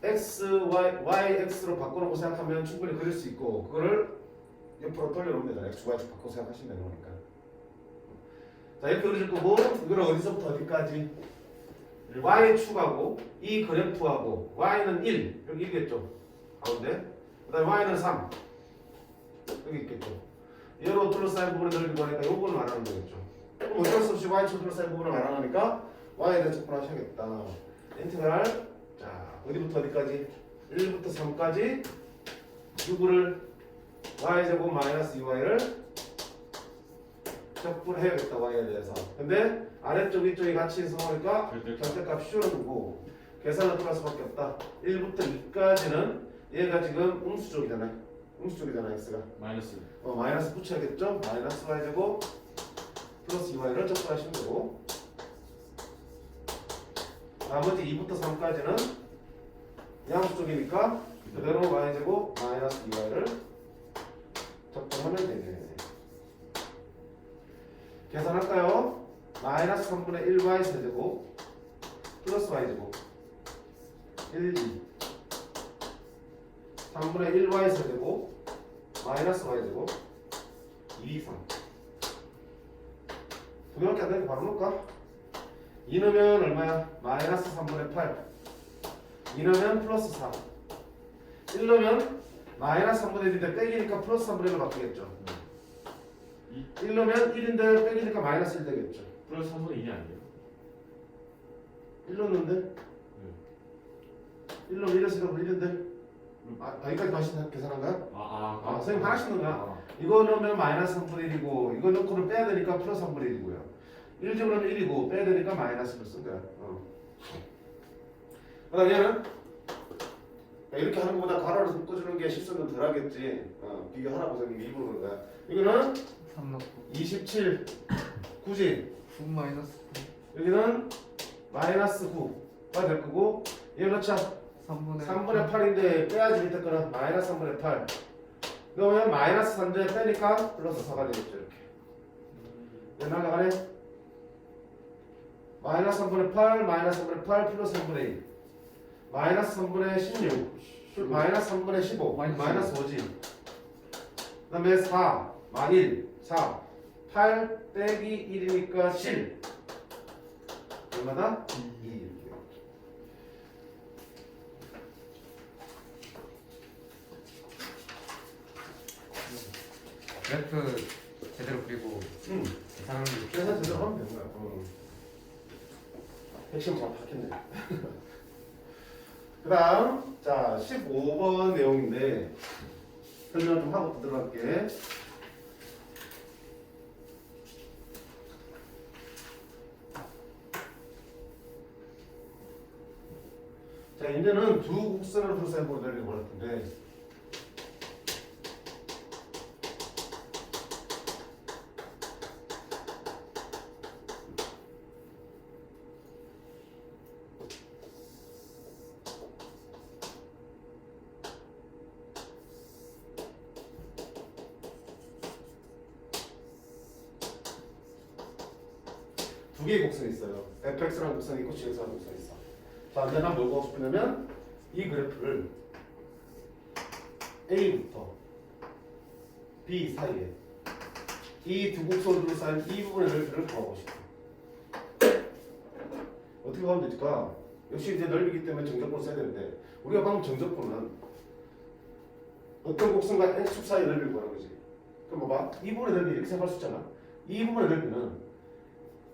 x, y, x로 바꿔놓고 생각하면 충분히 그릴 수 있고 그거를 옆으로 돌려놓으면 되잖아. x, y축 바꿔 생각하시면 되는 거니까. 자, 이렇게 그려줄 거고 이거는 어디서부터 어디까지? y축하고 이 그래프하고 y는 1 여기 1겠죠? 가운데. 그 다음에 y는 3 여기 있겠죠? 얘로 둘러싸인 부분을 넓이고 하니까 요거를 말하는 거겠죠. 그럼 어쩔 수 없이 y축 둘러싸인 부분을 말하니까 y에 대해 접근하셔야겠다. 인테그랄 자 어디부터 어디까지? 1부터 3까지 누구를 y제곱 마이너스 2y를 접근해야겠다 y에 대해서. 근데 아래쪽 위쪽이 같이 있으니까 절대값 씌워두고 계산을 들어갈 수밖에 없다. 1부터 2까지는 얘가 지금 음수쪽이잖아. 음수쪽이잖아 x가. 마이너스. 마이너스 붙여야겠죠? 마이너스 y제곱 플러스 2y를 접근하시면 되고 나머지 2부터 3까지는 양수쪽이니까 그대로 y제곱 마이너스 2y를 접근하면 되네. 계산할까요? 마이너스 3분의 1y 세제곱 플러스 y제곱 1, 2 3분의 1y 세제곱 마이너스 y제곱 2, 3 두 개밖에 안 되니까 바로 놓을까? 2 넣으면 얼마야? 마이너스 3분의 8 2 넣으면 플러스 4 1 넣으면 마이너스 3분의 1인데 빼기니까 플러스 3분의 1로 바뀌겠죠. 2 1 넣으면 1인데 빼기니까 마이너스 1 되겠죠. 플러스 3분의 2이 아니에요? 1 넣는데? 1 넣으면 1에서 1인데? 여기까지 다시 계산한 거야? 선생님 하나씩 넣은 거야? 이거 넣으면 마이너스 3분의 1이고 이거 넣고는 빼야 되니까 플러스 3분의 1이고요. 1 집어넣으면 1이고 빼야 되니까 마이너스를 쓴 거야. 그 다음 얘는 이렇게 하는 것보다 가로를 묶어주는 게 실수는 덜 하겠지. 비교하라고 선생님이 일부러 그런 거야. 이거는 3 넣고 27 9지. 9 마이너스 여기는 마이너스 9가 될 거고 얘 넣자. 3분의 3분의 8인데 빼야지 밑에 거는 마이너스 3분의 8. 그러면 마이너스 3인데 빼니까 플러스 4가 되겠죠. 이렇게. 얘 날라가네. 마이너스 3분의 8 마이너스 3분의 8 플러스 3분의 1 마이너스 3분의 16 마이너스 3분의 15 마이너스 5지. 그 다음에 4 1 4 8 빼기 1이니까 7 얼마다? 2 이렇게. 그래프 제대로 그리고 계산하는 게 계산 제대로 하면 되는 거야. 핵심 잘 박혔네. 그 다음 자 15번 내용인데 설명 좀 하고 들어갈게. 자 이제는 두 곡선을 풀세보로 내리고 할 텐데 두 개의 곡선이 있어요. fx라는 곡선이 있고 gx라는 곡선이 있어. 자, 이제 난 뭘 보고 싶냐면 이 그래프를 A부터 B 사이에 이 두 곡선으로 쌓인 이 부분의 넓이를 구하고 싶어. 어떻게 하면 될까? 역시 이제 넓이기 때문에 정적분을 써야 되는데 우리가 방금 정적분은 어떤 곡선과 x축 사이의 넓이를 구하는 거지. 그럼 봐봐. 이 부분의 넓이 이렇게 생각할 수 있잖아. 이 부분의 넓이는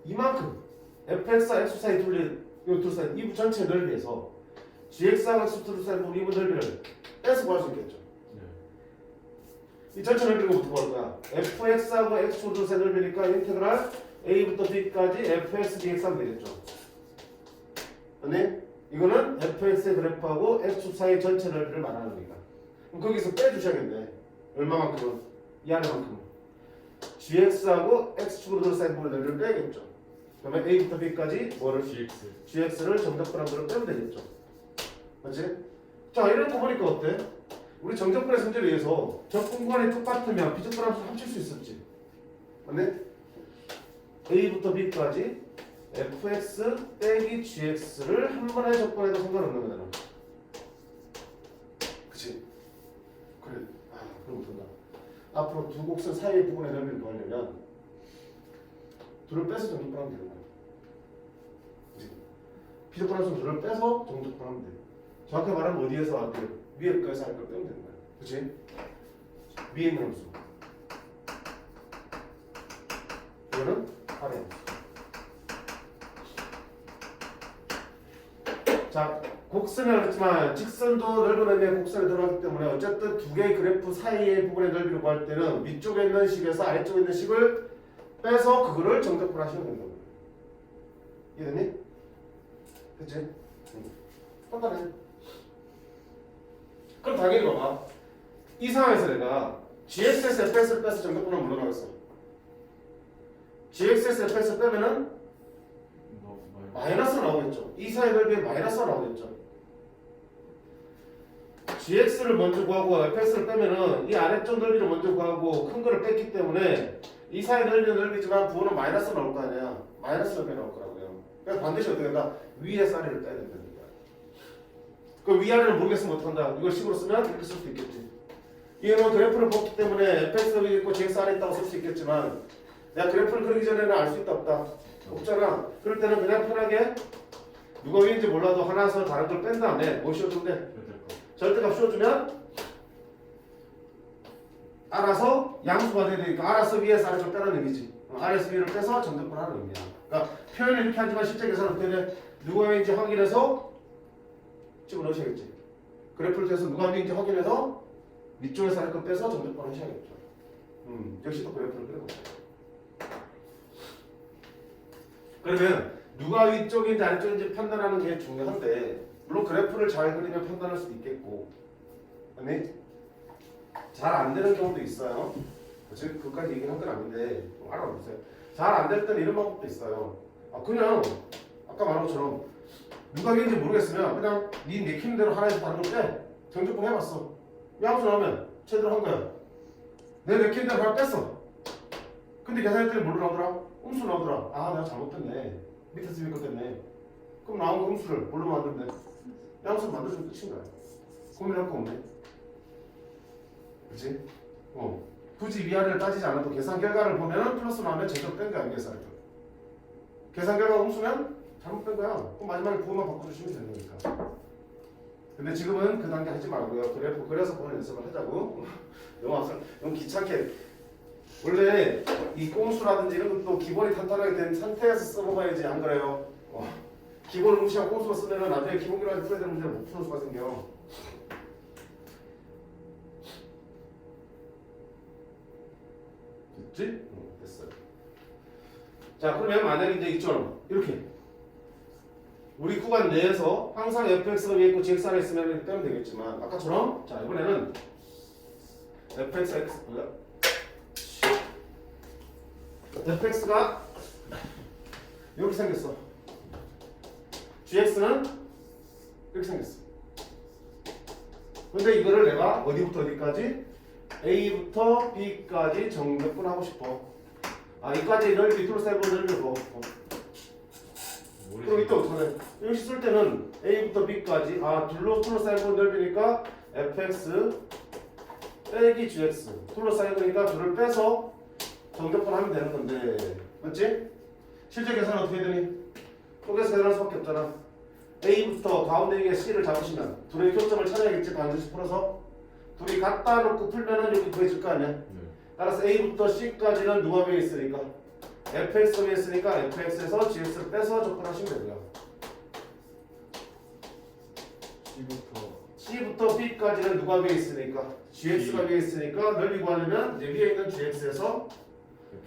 이만큼 fx와 x 사이 둘 사이 이 전체 넓이에서 gx와 x 둘 사이 이 부분 넓이를 빼서 구할 수 있겠죠. 이 전체 넓이를 어떻게 구할 거야? fx하고 x 둘 사이 넓이니까 인테그랄 a부터 b까지 fx dx 하면 되겠죠. 근데 이거는 fx의 그래프하고 x 사이 전체 넓이를 말하는 거니까. 그럼 거기서 빼주셔야겠네. 얼마만큼은? 이 안에만큼은. gx하고 x축으로 둘러싸인 부분의 넓이를 빼야겠죠. 그러면 a부터 b까지 뭐를? gx를 정적분함으로 빼면 되겠죠. 맞지? 자 이렇게 보니까 어때? 우리 정적분의 성질에 의해서 적분관이 똑같으면 비적분함수 합칠 수 있었지. 맞네? a부터 b까지 fx 빼기 gx를 한 번에 적분해도 상관없는 거잖아. 그치? 그래. 그럼 어떤가? 앞으로 두 곡선 사이의 부분의 넓이를 구하려면 둘을 빼서 정적분하면 되는 거야. 그치? 비적분함수 둘을 빼서 정적분하면 돼. 정확히 말하면 어디에서 어디 위에 거에서 아래 걸 빼면 되는 거야. 그치? 위에 있는 함수. 이거는 아래 함수. 자, 곡선을 그랬지만 직선도 넓은 의미의 곡선에 들어가기 때문에 어쨌든 두 개의 그래프 사이의 부분의 넓이를 구할 때는 위쪽에 있는 식에서 아래쪽에 있는 식을 빼서 그거를 정적분하시면 된다고. 이해됐니? 그치? 응. 간단해. 그럼 당연히 봐봐. 이 상황에서 내가 GX에서 FS를 빼서 정적분하면 물러나겠어. GX에서 FS를 빼면은 마이너스가 나오겠죠. 이 사이 넓이에 마이너스가 나오겠죠. GX를 먼저 구하고 FS를 빼면은 이 아래쪽 넓이를 먼저 구하고 큰 거를 뺐기 때문에 이 사이 넓이는 넓이지만 부호는 마이너스 나올 거 아니야. 마이너스 넓이 나올 거라고요. 그래서 반드시 어떻게 된다? 위에서 아래를 빼야 된다는 거야. 그 위아래를 모르겠으면 어떡한다? 이걸 식으로 쓰면 이렇게 쓸 수도 있겠지. 이거는 그래프를 봤기 때문에 fx 여기 있고 gx 안에 있다고 쓸 수 있겠지만 내가 그래프를 그리기 전에는 알 수 있다 없다? 없잖아. 그럴 때는 그냥 편하게 누가 위인지 몰라도 하나에서 다른 걸 뺀 다음에 뭐 씌워주면 돼? 절대값 씌워주면 알아서 양수가 돼야 되니까 알아서 위에서 아래로 빼라는 의미지. 아래에서 위를 빼서 전등분 하는 의미야. 그러니까 표현을 이렇게 하지만 실제 계산은 어떻게 돼? 누가 위인지 확인해서 집어넣으셔야겠지. 그래프를 떼서 누가 위인지 확인해서 밑쪽에서 아래 거 빼서 전등분 하셔야겠죠. 역시 또 그래프를 그려보세요. 그러면 누가 위쪽인지 아래쪽인지 판단하는 게 중요한데 물론 그래프를 잘 그리면 판단할 수도 있겠고 아니 잘 안 되는 경우도 있어요. 지금 그까지 얘기를 한 건 아닌데 좀 알아보세요. 잘 안 될 때는 이런 방법도 있어요. 그냥 아까 말한 것처럼 누가 위인지 모르겠으면 그냥 네 내키는 대로 하나에서 다른 걸 빼. 정적분 해봤어. 양수 나오면 제대로 한 거야. 내 내키는 대로 하나 뺐어. 근데 계산했더니 뭘로 나오더라? 음수 나오더라. 아 내가 잘못했네. 밑에서 위에 거 뺐네. 그럼 나온 거 음수를 뭘로 만들면 돼? 양수를 만들어주면 끝인 거야. 고민할 거 없네. 그치? 굳이 위아래를 따지지 않아도 계산 결과를 보면 플러스 나오면 제대로 뺀 거야. 위에서 할때 계산 결과가 음수면 잘못 뺀 거야. 그럼 마지막에 부호만 바꿔주시면 되는 거니까. 근데 지금은 그 단계 하지 말고요. 그래프 그려서 보는 연습을 하자고. 너무 귀찮게 원래 이 꼼수라든지 이런 것도 기본이 탄탄하게 된 상태에서 써먹어야지. 안 그래요? 기본을 무시하고 꼼수로 쓰면 나중에 기본 결과에 풀어야 되는 문제를 못 푸는 수가 생겨. 됐지? 됐어요. 자 그러면 만약에 이제 이처럼 이렇게 우리 구간 내에서 항상 fx가 위에 있고 gx 안에 있으면 이렇게 빼면 되겠지만 아까처럼 자 이번에는 fx가 이렇게 생겼어. gx는 이렇게 생겼어. 근데 이거를 내가 어디부터 어디까지? A부터 B까지 정적분 하고 싶어. 이까지 넓이 둘러싸고 넓이를 보고 싶어. 그럼 이때 어떻게 해? 여기 쓸 때는 A부터 B까지 둘러싸고 넓이니까 fx 빼기 gx 둘러싸고 거니까 둘을 빼서 정적분 하면 되는 건데 맞지? 실제 계산은 어떻게 되니? 쪼개서 계산할 수밖에 없잖아. A부터 가운데 위에 C를 잡으시면 둘의 교점을 찾아야겠지. 반드시 풀어서 둘이 갖다 놓고 풀면은 여기 구해질 거 아니야? 따라서 A부터 C까지는 누가 위에 있으니까? fx가 위에 있으니까 fx에서 gx를 빼서 접근하시면 되고요. C부터 B까지는 누가 위에 있으니까? gx가 위에 있으니까 넓이 구하려면 이제 위에 있는 gx에서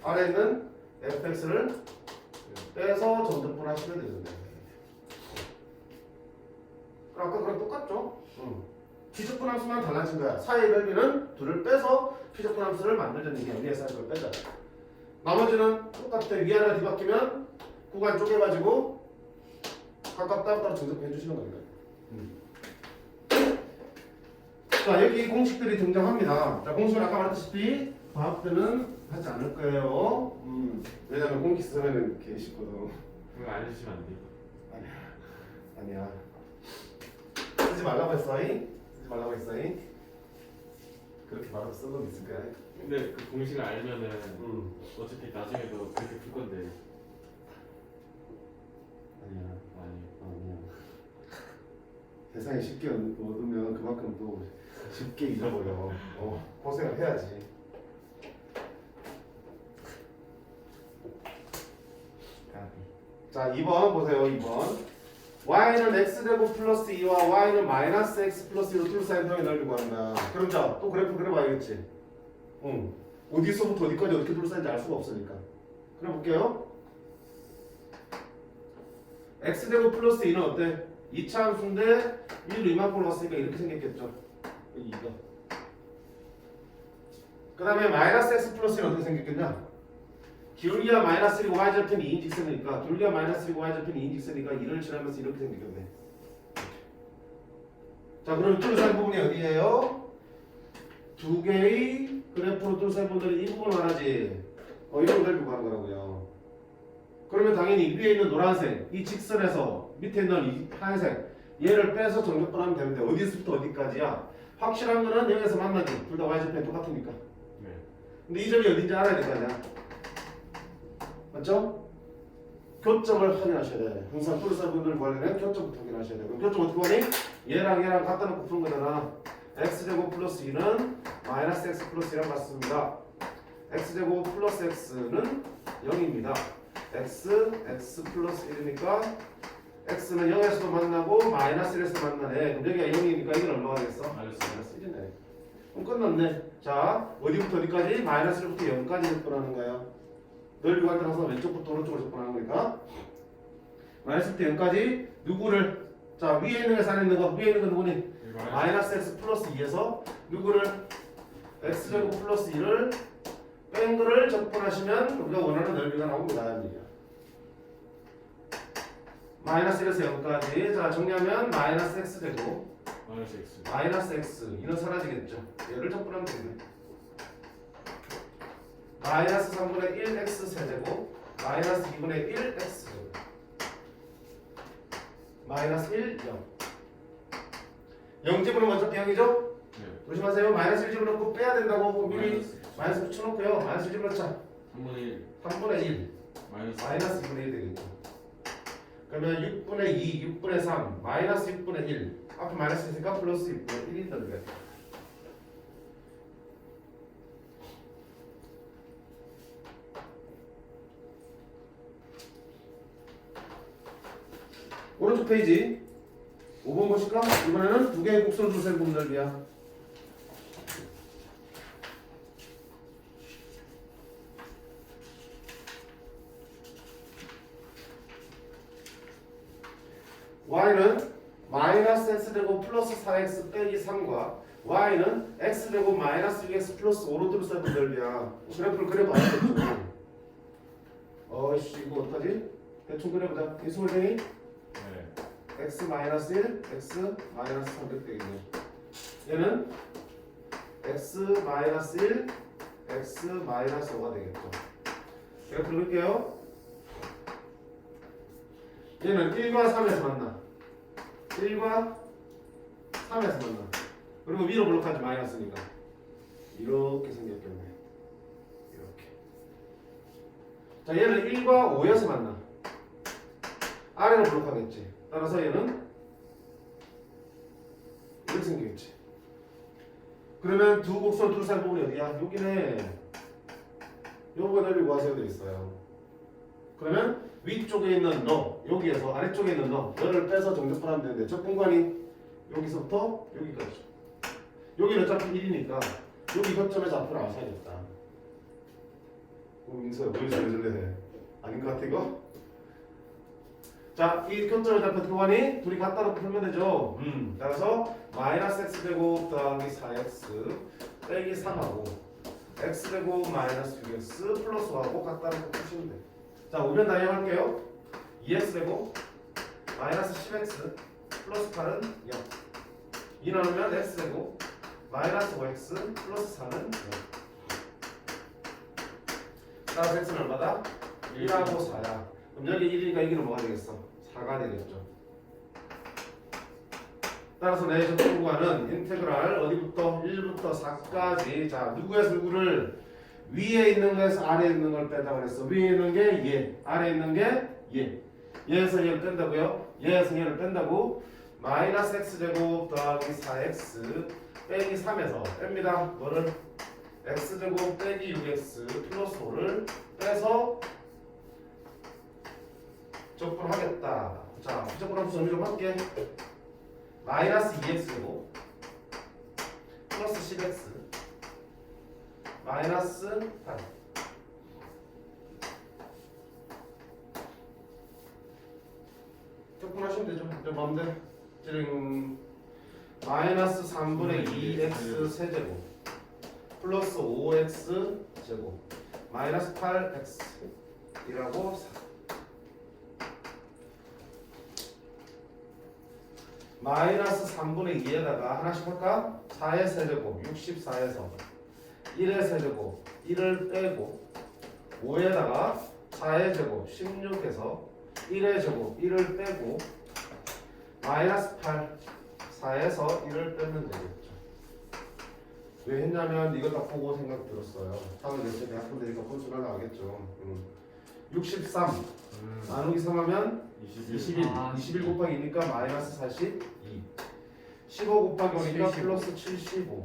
아래에 있는 fx를 빼서 점점분 하시면 되는데 그럼 아까 그랑 똑같죠? 피적분 함수만 달라진 거야. 사이의 넓이는 둘을 빼서 피적분 함수를 만들자는 게 위에서 할 걸 빼자. 나머지는 똑같아. 위아래가 뒤바뀌면 구간 쪼개가지고 각각 따로따로 정적해 주시는 겁니다. 자 여기 공식들이 등장합니다. 자 공식은 아까 말했다시피 과학 때는 하지 않을 거예요. 왜냐면 공식 쓰면은 개쉽거든. 그거 알려주시면 안 돼요? 아니야. 쓰지 말라고 했어잉? 쓰지 말라고 했어잉? 그렇게 말하고 쓴 건 있을 거야. 근데 그 공식을 알면은 어차피 나중에도 그렇게 풀 건데. 아니야. 세상에 쉽게 얻으면 그만큼 또 쉽게 잊어버려. 고생을 해야지. 자 2번 보세요. 2번 y는 x제곱 플러스 2와 y는 마이너스 x 플러스 2로 둘사이의 넓이 구한다. 그럼 자 또 그래프 그려봐야겠지. 어디서부터 어디까지 어떻게 둘사이인지 알 수가 없으니까. 그려볼게요. x제곱 플러스 2는 어때? 2차 함수인데 1로 이만큼 올라왔으니까 이렇게 생겼겠죠. 2가. 그 다음에 마이너스 x 플러스 1은 어떻게 생겼겠냐? 기울기가 마이너스 1이고 y절편 2인 직선이니까 기울기가 마이너스 1이고 y절편 2인 직선이니까 1을 지나면서 이렇게 생겼네. 자 그럼 둘사이 부분이 어디예요? 두 개의 그래프로 둘사이 부분들이 이 부분을 말하지. 이런 걸 구하는 거라고요. 그러면 당연히 위에 있는 노란색 이 직선에서 밑에 있는 이 하얀색 얘를 빼서 정적분하면 되는데 어디서부터 어디까지야? 확실한 거는 여기서 만나지. 둘 다 y절편이 똑같으니까. 근데 이 점이 어딘지 알아야 될 거 아니야. 맞죠? 교점을 확인하셔야 돼. 항상 둘사이 부분을 구하려면 교점부터 확인하셔야 돼. 그럼 교점 어떻게 구하니? 얘랑 같다 놓고 푸는 거잖아. x제곱 플러스 2는 마이너스 x 플러스 1이랑 같습니다. x제곱 플러스 x는 0입니다. x 플러스 1이니까 x는 0에서도 만나고 마이너스 1에서 만나네. 그럼 여기가 0이니까 이건 얼마가 되겠어? 마이너스 마이너스 1이네. 그럼 끝났네. 자, 어디부터 어디까지? 마이너스 1부터 0까지 접근하는 거야. 넓이가 따라서 왼쪽부터 오른쪽으로 접근하는 거니까 마이너스 1부터 0까지 누구를? 자, 위에 있는 거, 안에 있는 거, 위에 있는 거 누구니? 마이너스 x 플러스 2에서 누구를? x제곱 플러스 2를 뺀 거를 접근하시면 우리가 원하는 넓이가 나옵니다. 이 얘기야. 마이너스 1에서 0까지. 자, 정리하면 마이너스 x제곱 마이너스 x 마이너스 x 2는 사라지겠죠. 얘를 접근하면 되네. 마이너스 3분의 1 x 세제곱 마이너스 2분의 1 x 제곱 마이너스 1 0 0집으로 먼저 비형이죠? 네. 조심하세요. 마이너스 1 집어넣고 빼야 된다고. 그럼 미리 마이너스 마이너스 붙여놓고요. 마이너스 1 집어넣자. 3분의 1 3분의 1 마이너스 2분의 1 되겠죠. 그러면 6분의 2 6분의 3 마이너스 6분의 1 앞에 마이너스 있으니까 플러스 6분의 1이 되겠다. 오른쪽 페이지 5번 보실까? 이번에는 두 개의 곡선 줄셈 분넓이야. y는 마이너스 x제곱 플러스 4x 빼기 3과 y는 x제곱 마이너스 6x 플러스 5로 둘러싼 분넓이야. 그래프를 그려봐야겠죠. 어이씨 이거 어떡하지? 대충 그려보자. 이수물쟁이 네. x 마이너스 1, x 마이너스 3 이렇게 되겠네. 얘는 x 마이너스 1, x 마이너스 5가 되겠죠. 제가 그릴게요. 얘는 1과 3에서 만나. 1과 3에서 만나. 그리고 위로 블록하지 마이너스니까 이렇게 생겼겠네. 이렇게. 자, 얘는 1과 5에서 만나. 아래로 블록하겠지. 따라서 얘는 이렇게 생기겠지. 그러면 두 곡선 둘 사이 부분이 어디야? 여기네. 요거 넓이 구하세요 되어 있어요. 그러면 위쪽에 있는 너, 여기에서 아래쪽에 있는 너를 빼서 정접하면 되는데 저 공간이 여기서부터 여기까지. 여기는 어차피 1이니까 여기 교점에서 앞으로 나와야겠다. 민서야 뭐 저래 해? 아닌 것 같아 이거? 자, 이 교점에 잡힌 공간이 둘이 갖다 놓고 풀면 되죠. 따라서 마이너스 x제곱 더하기 4x 빼기 3하고 x제곱 마이너스 6x 플러스 5하고 갖다 놓고 푸시면 돼. 자, 우변 다이어할게요. 2x제곱 마이너스 10x 플러스 8은 0. 2 나누면 x제곱 마이너스 5x 플러스 4는 0. 따라서 x는 얼마다? 1하고 4야. 그럼 여기 1이니까 여기는 뭐가 되겠어? 4가 되겠죠. 따라서 내 접근 구간은 인테그랄 어디부터? 1부터 4까지. 자, 누구에서 누구를 위에 있는 거에서 아래에 있는 걸 빼다 그랬어. 위에 있는 게 얘, 아래에 있는 게 얘. 얘에서 얘를 뺀다고요? 얘에서 얘를 뺀다고? 마이너스 x제곱 더하기 4x 빼기 3에서 뺍니다. 뭐를? x제곱 빼기 6x 플러스 5를 빼서 접근하겠다. 자, 접근하면서 정리 좀 할게. 마이너스 2x제곱 플러스 10x 마이너스 8 접근하시면 되죠. 이제 마음대로 찌링 마이너스 3분의 2x 세제곱 플러스 5x 제곱 마이너스 8x 이라고 4 마이너스 3분의 2에다가 하나씩 할까? 4의 세제곱 64에서 1의 세제곱 1을 빼고 5에다가 4의 제곱 16에서 1의 제곱 1을 빼고 마이너스 8 4에서 1을 빼면 되겠죠. 왜 했냐면 이거 딱 보고 생각 들었어요. 다음에 몇째 대학교 되니까 분수 날라가겠죠. 63 나누기 3하면 21 21 곱하기 2니까 마이너스 42 15 곱하기 5니까 플러스 75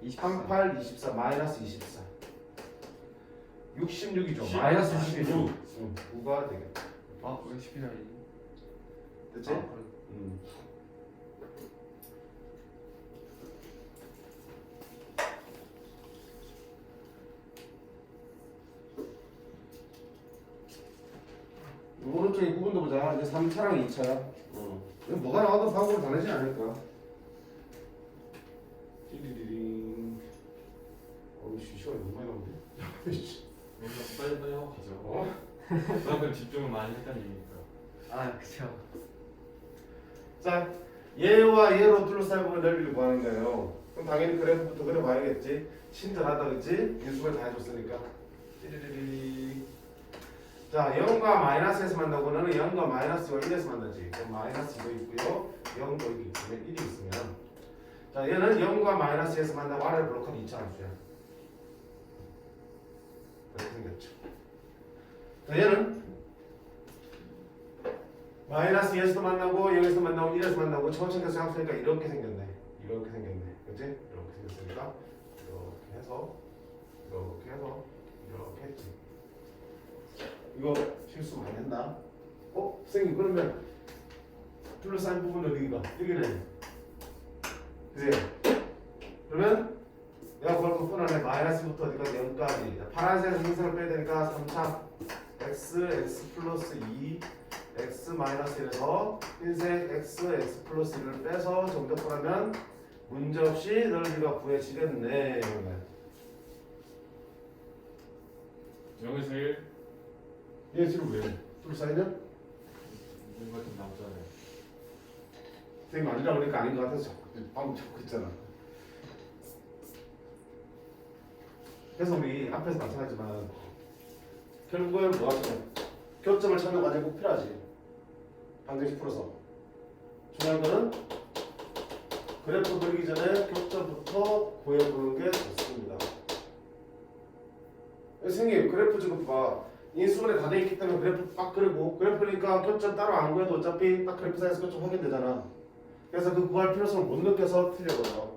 38, 24, 마이너스 24. 66이죠. 10, 마이너스 46. 66. 9가 되겠다. 왜 10이 아니지? 됐지? 그래. 오른쪽에 구분도 보자. 이제 3차랑 2차야. 뭐가 나와도 방법을 다르지 않을까? 띠리리링. 어이씨, 시간이 너무 많이 나오는데? 빨리 하고 가죠. 그만큼 집중을 많이 했다는 얘기니까. 그쵸. 자, 얘와 얘로 둘러싸인 부분 넓이를 구하는 거예요. 그럼 당연히 그래프부터 그려봐야겠지. 친절하다, 그치? 인수를 다 해줬으니까. 띠리리리. 자, 0과 마이너스에서 만나고 너는 0과 마이너스와 1에서 만나지. 그럼 마이너스 2도 있고요. 0도 여기 있으면 1이 있으면. 자, 얘는 0과 마이너스에서 만나고 아래를 블록한 2차 함수야. 이렇게 생겼죠. 자, 얘는 마이너스 2에서도 만나고 0에서 만나고 1에서 만나고 초청계수 함수니까 이렇게 생겼네. 이렇게 생겼네. 그치? 이렇게 생겼으니까 이렇게 해서 이렇게 해서 이렇게 했지. 이거 실수 많이 했나? 선생님 그러면 둘러싸인 부분 어디가? 여기네. 그지? 그러면 내가 그걸 뻔하네. 마이너스부터 어디까지 0까지. 파란색 행선을 빼야 되니까 3차 x 플러스 2 x 마이너스 1에서 흰색 x 플러스 1을 빼서 정답하면 문제없이 넓이가 구해지겠네. 0에서 1 얘 지금 왜? 둘러싸이냐? 뭔가 좀 남잖아요. 선생님 아니라 그러니까 아닌 것 같아서 방금 자꾸 했잖아. 그래서 우리 앞에서 마찬가지지만 결국은 뭐 하죠? 교점을 찾는 과정이 꼭 필요하지. 방정식 풀어서. 중요한 거는 그래프 그리기 전에 교점부터 구해보는 게 좋습니다. 선생님 그래프 지금 봐. 인수분해 다 돼 있기 때문에 그래프 빡 그리고 그래프니까 교점 따로 안 구해도 어차피 딱 그래프 사이에서 교점 확인되잖아. 그래서 그 구할 필요성을 못 느껴서 틀려버려.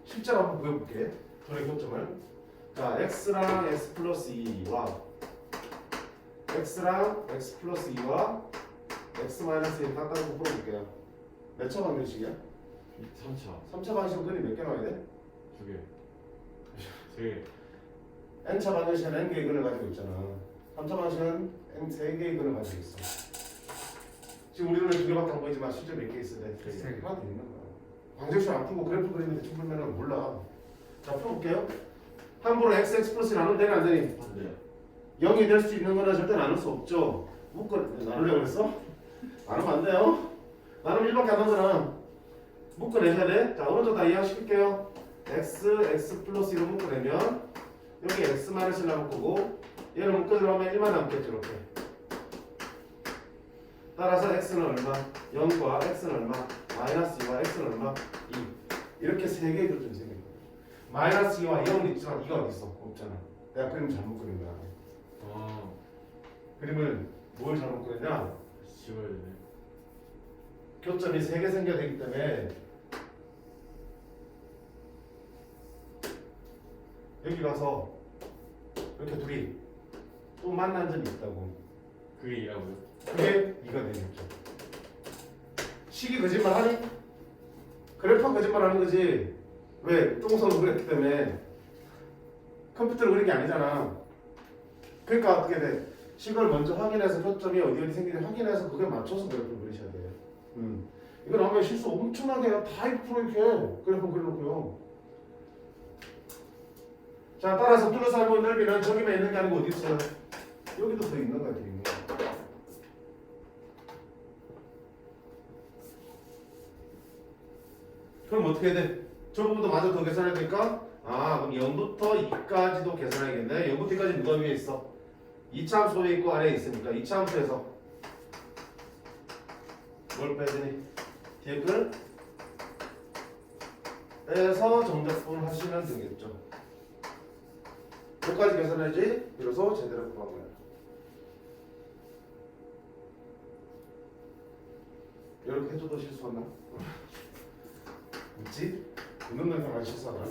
실제로 한번 구해볼게. 둘의 교점을. 자, x랑 x 플러스 2와 x랑 x 플러스 2와 x 마이너스 1 딱 따로 풀어볼게요. 몇 차 방정식이야? 3차 3차 방정식 그림 몇 개 나와야 돼? 2개 3개 n차 방정식은 n개의 근을 가지고 있잖아. 3차 방정식은 n 3개의 근을 가지고 있어. 지금 우리 눈에 2개밖에 안 보이지만 실제 몇 개 있어야 돼? 3개. 하나 더 있는 거야. 방정식 안 풀고 그래프 그리는데 대충 풀면 몰라. 자, 풀어볼게요. 함부로 x 플러스 나누면 되나 안 되니? 반대요. 0이 될 수 있는 거나 절대 나눌 수 없죠. 나누려고 그랬어? 나누면 안 돼요. 나누면 1밖에 안 나오잖아. 묶어내셔야 돼. 자, 오른쪽 다 이해시킬게요. x 플러스 1을 묶어내면 여기 x 마이너스 1 남을 거고 얘를 묶어내면 1만 남겠죠. 이렇게. 따라서 x는 얼마? 0과 x는 얼마? 마이너스 2와 x는 얼마? 2. 이렇게 세 개의 교점이 생긴 거야. 마이너스 2와 0은 있지만 2가 어디 있어? 없잖아. 내가 그림 잘못 그린 거야. 그림을 뭘 잘못 그렸냐? 지워야 되네. 교점이 3개 생겨야 되기 때문에 여기 가서 이렇게 둘이 또 만난 점이 있다고. 그게 2라고요? 그게 2가 되겠죠. 식이 거짓말 하니? 그래프가 거짓말 하는 거지. 왜? 똥손을 그렸기 때문에. 컴퓨터를 그린 게 아니잖아. 그러니까 어떻게 돼? 식을 먼저 확인해서 교점이 어디 생기는지 확인해서 그게 맞춰서 그래프를 그리셔야 돼요. 이거 나오면 실수 엄청나게 해요. 다 1% 이렇게 그래프 그려놓고요. 자, 따라서 둘러싸고 넓이는 저기만 있는 게 아니고 어디 있어요? 여기도 더 있는 거야, 뒤에. 그럼 어떻게 해야 돼? 저 부분도 마저 더 계산해야 되니까 그럼 0부터 2까지도 계산해야겠네. 0부터 2까지 누가 위에 있어? 2차 함수 위에 있고 아래에 있으니까 2차 함수에서 뭘 빼야 되니? 뒤에 걸 빼서 정적분을 하시면 되겠죠. 여기까지 계산해야지 비로소 제대로 구한 거야. 이렇게 해줘도 실수한다. 있지? 듣는 냄새가 실수하다.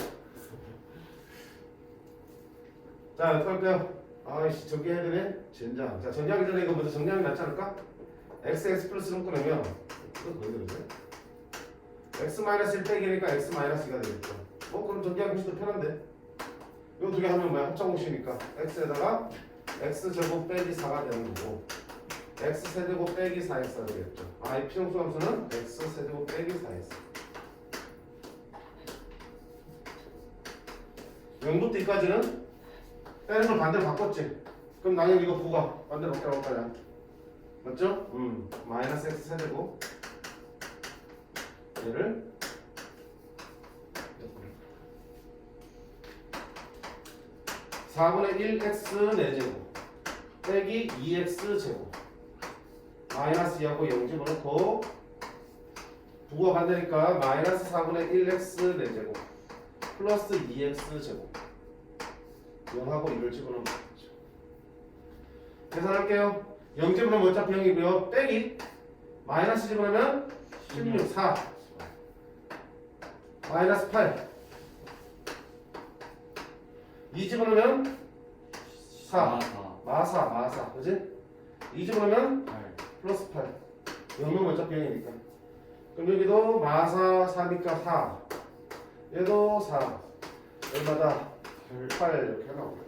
자, 어떻게 할까요? 아이씨, 정리해야 되네? 젠장. 자, 정리하기 전에 이거 먼저 정리하는 게 낫지 않을까? x 플러스는 끊으면 이거 거의 되는데? x 마이너스 1 빼기니까 x 마이너스 2가 되겠죠. 그럼 정리하기 훨씬 더 편한데? 이거 두 개 하면 뭐야? 합성공식이니까 x에다가 x 제곱 빼기 4가 되는 거고 x 세제곱 빼기 4x가 되겠죠. 이 필요수 함수는 x 세제곱 빼기 4x. 0부터 2까지는 빼는 걸 반대로 바꿨지. 그럼 당연히 이거 부가 반대로 어떻게 나올 거야? 맞죠? 마이너스 x 세제곱 얘를 4분의 1x 4제곱 빼기 2x 제곱 마이너스 2하고 0 집어넣고 부가 반대니까 마이너스 4분의 1x 4제곱 플러스 2x 제곱 0하고 2를 집어넣으면 되겠죠. 계산할게요. 0 집어넣으면 어차피 0이고요. 빼기 마이너스 집어넣으면 16, 4 마이너스 8 2 집어넣으면 4 마사 그지? 2 집어넣으면 플러스 8 0은 어차피 0이니까 그럼 여기도 마사 4니까 4 얘도 4 얼마다? 8 이렇게 나오고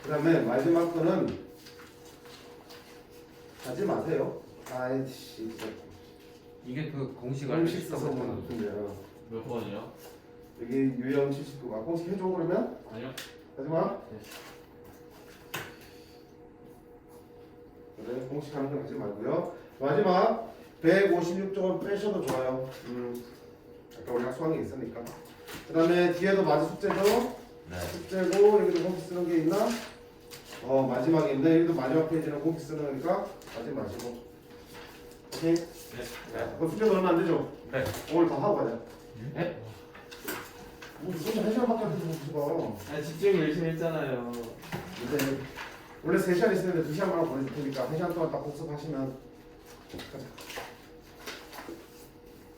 그 다음에 마지막 거는 하지 마세요. 아이씨 진짜 이게 그 공식 공식 써서 보면 아픈데요. 몇 번이요? 여기 유형 79가 공식 해줘 그러면? 아니요. 하지마. 네. 그래 공식 하는 거 하지 말고요. 마지막 156쪽은 빼셔도 좋아요. 아까 우리 수학이 있으니까. 그 다음에 뒤에도 마지 숙제죠? 네. 숙제고 여기도 공식 쓰는 게 있나? 마지막에 있네. 여기도 마지막 페이지는 공식 쓰는 거니까 하지 마시고. 오케이? 네. 그럼 숙제도 얼마 안 되죠? 네. 오늘 다 하고 가자. 네? 무슨 1시간밖에 안 되는 거 집중 열심히 했잖아요. 근데 원래 3시간 있었는데 2시간만 하고 보내줄 테니까 1시간 동안 딱 복습하시면 가자.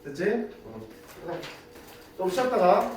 됐지? 그래. 좀 쉬었다가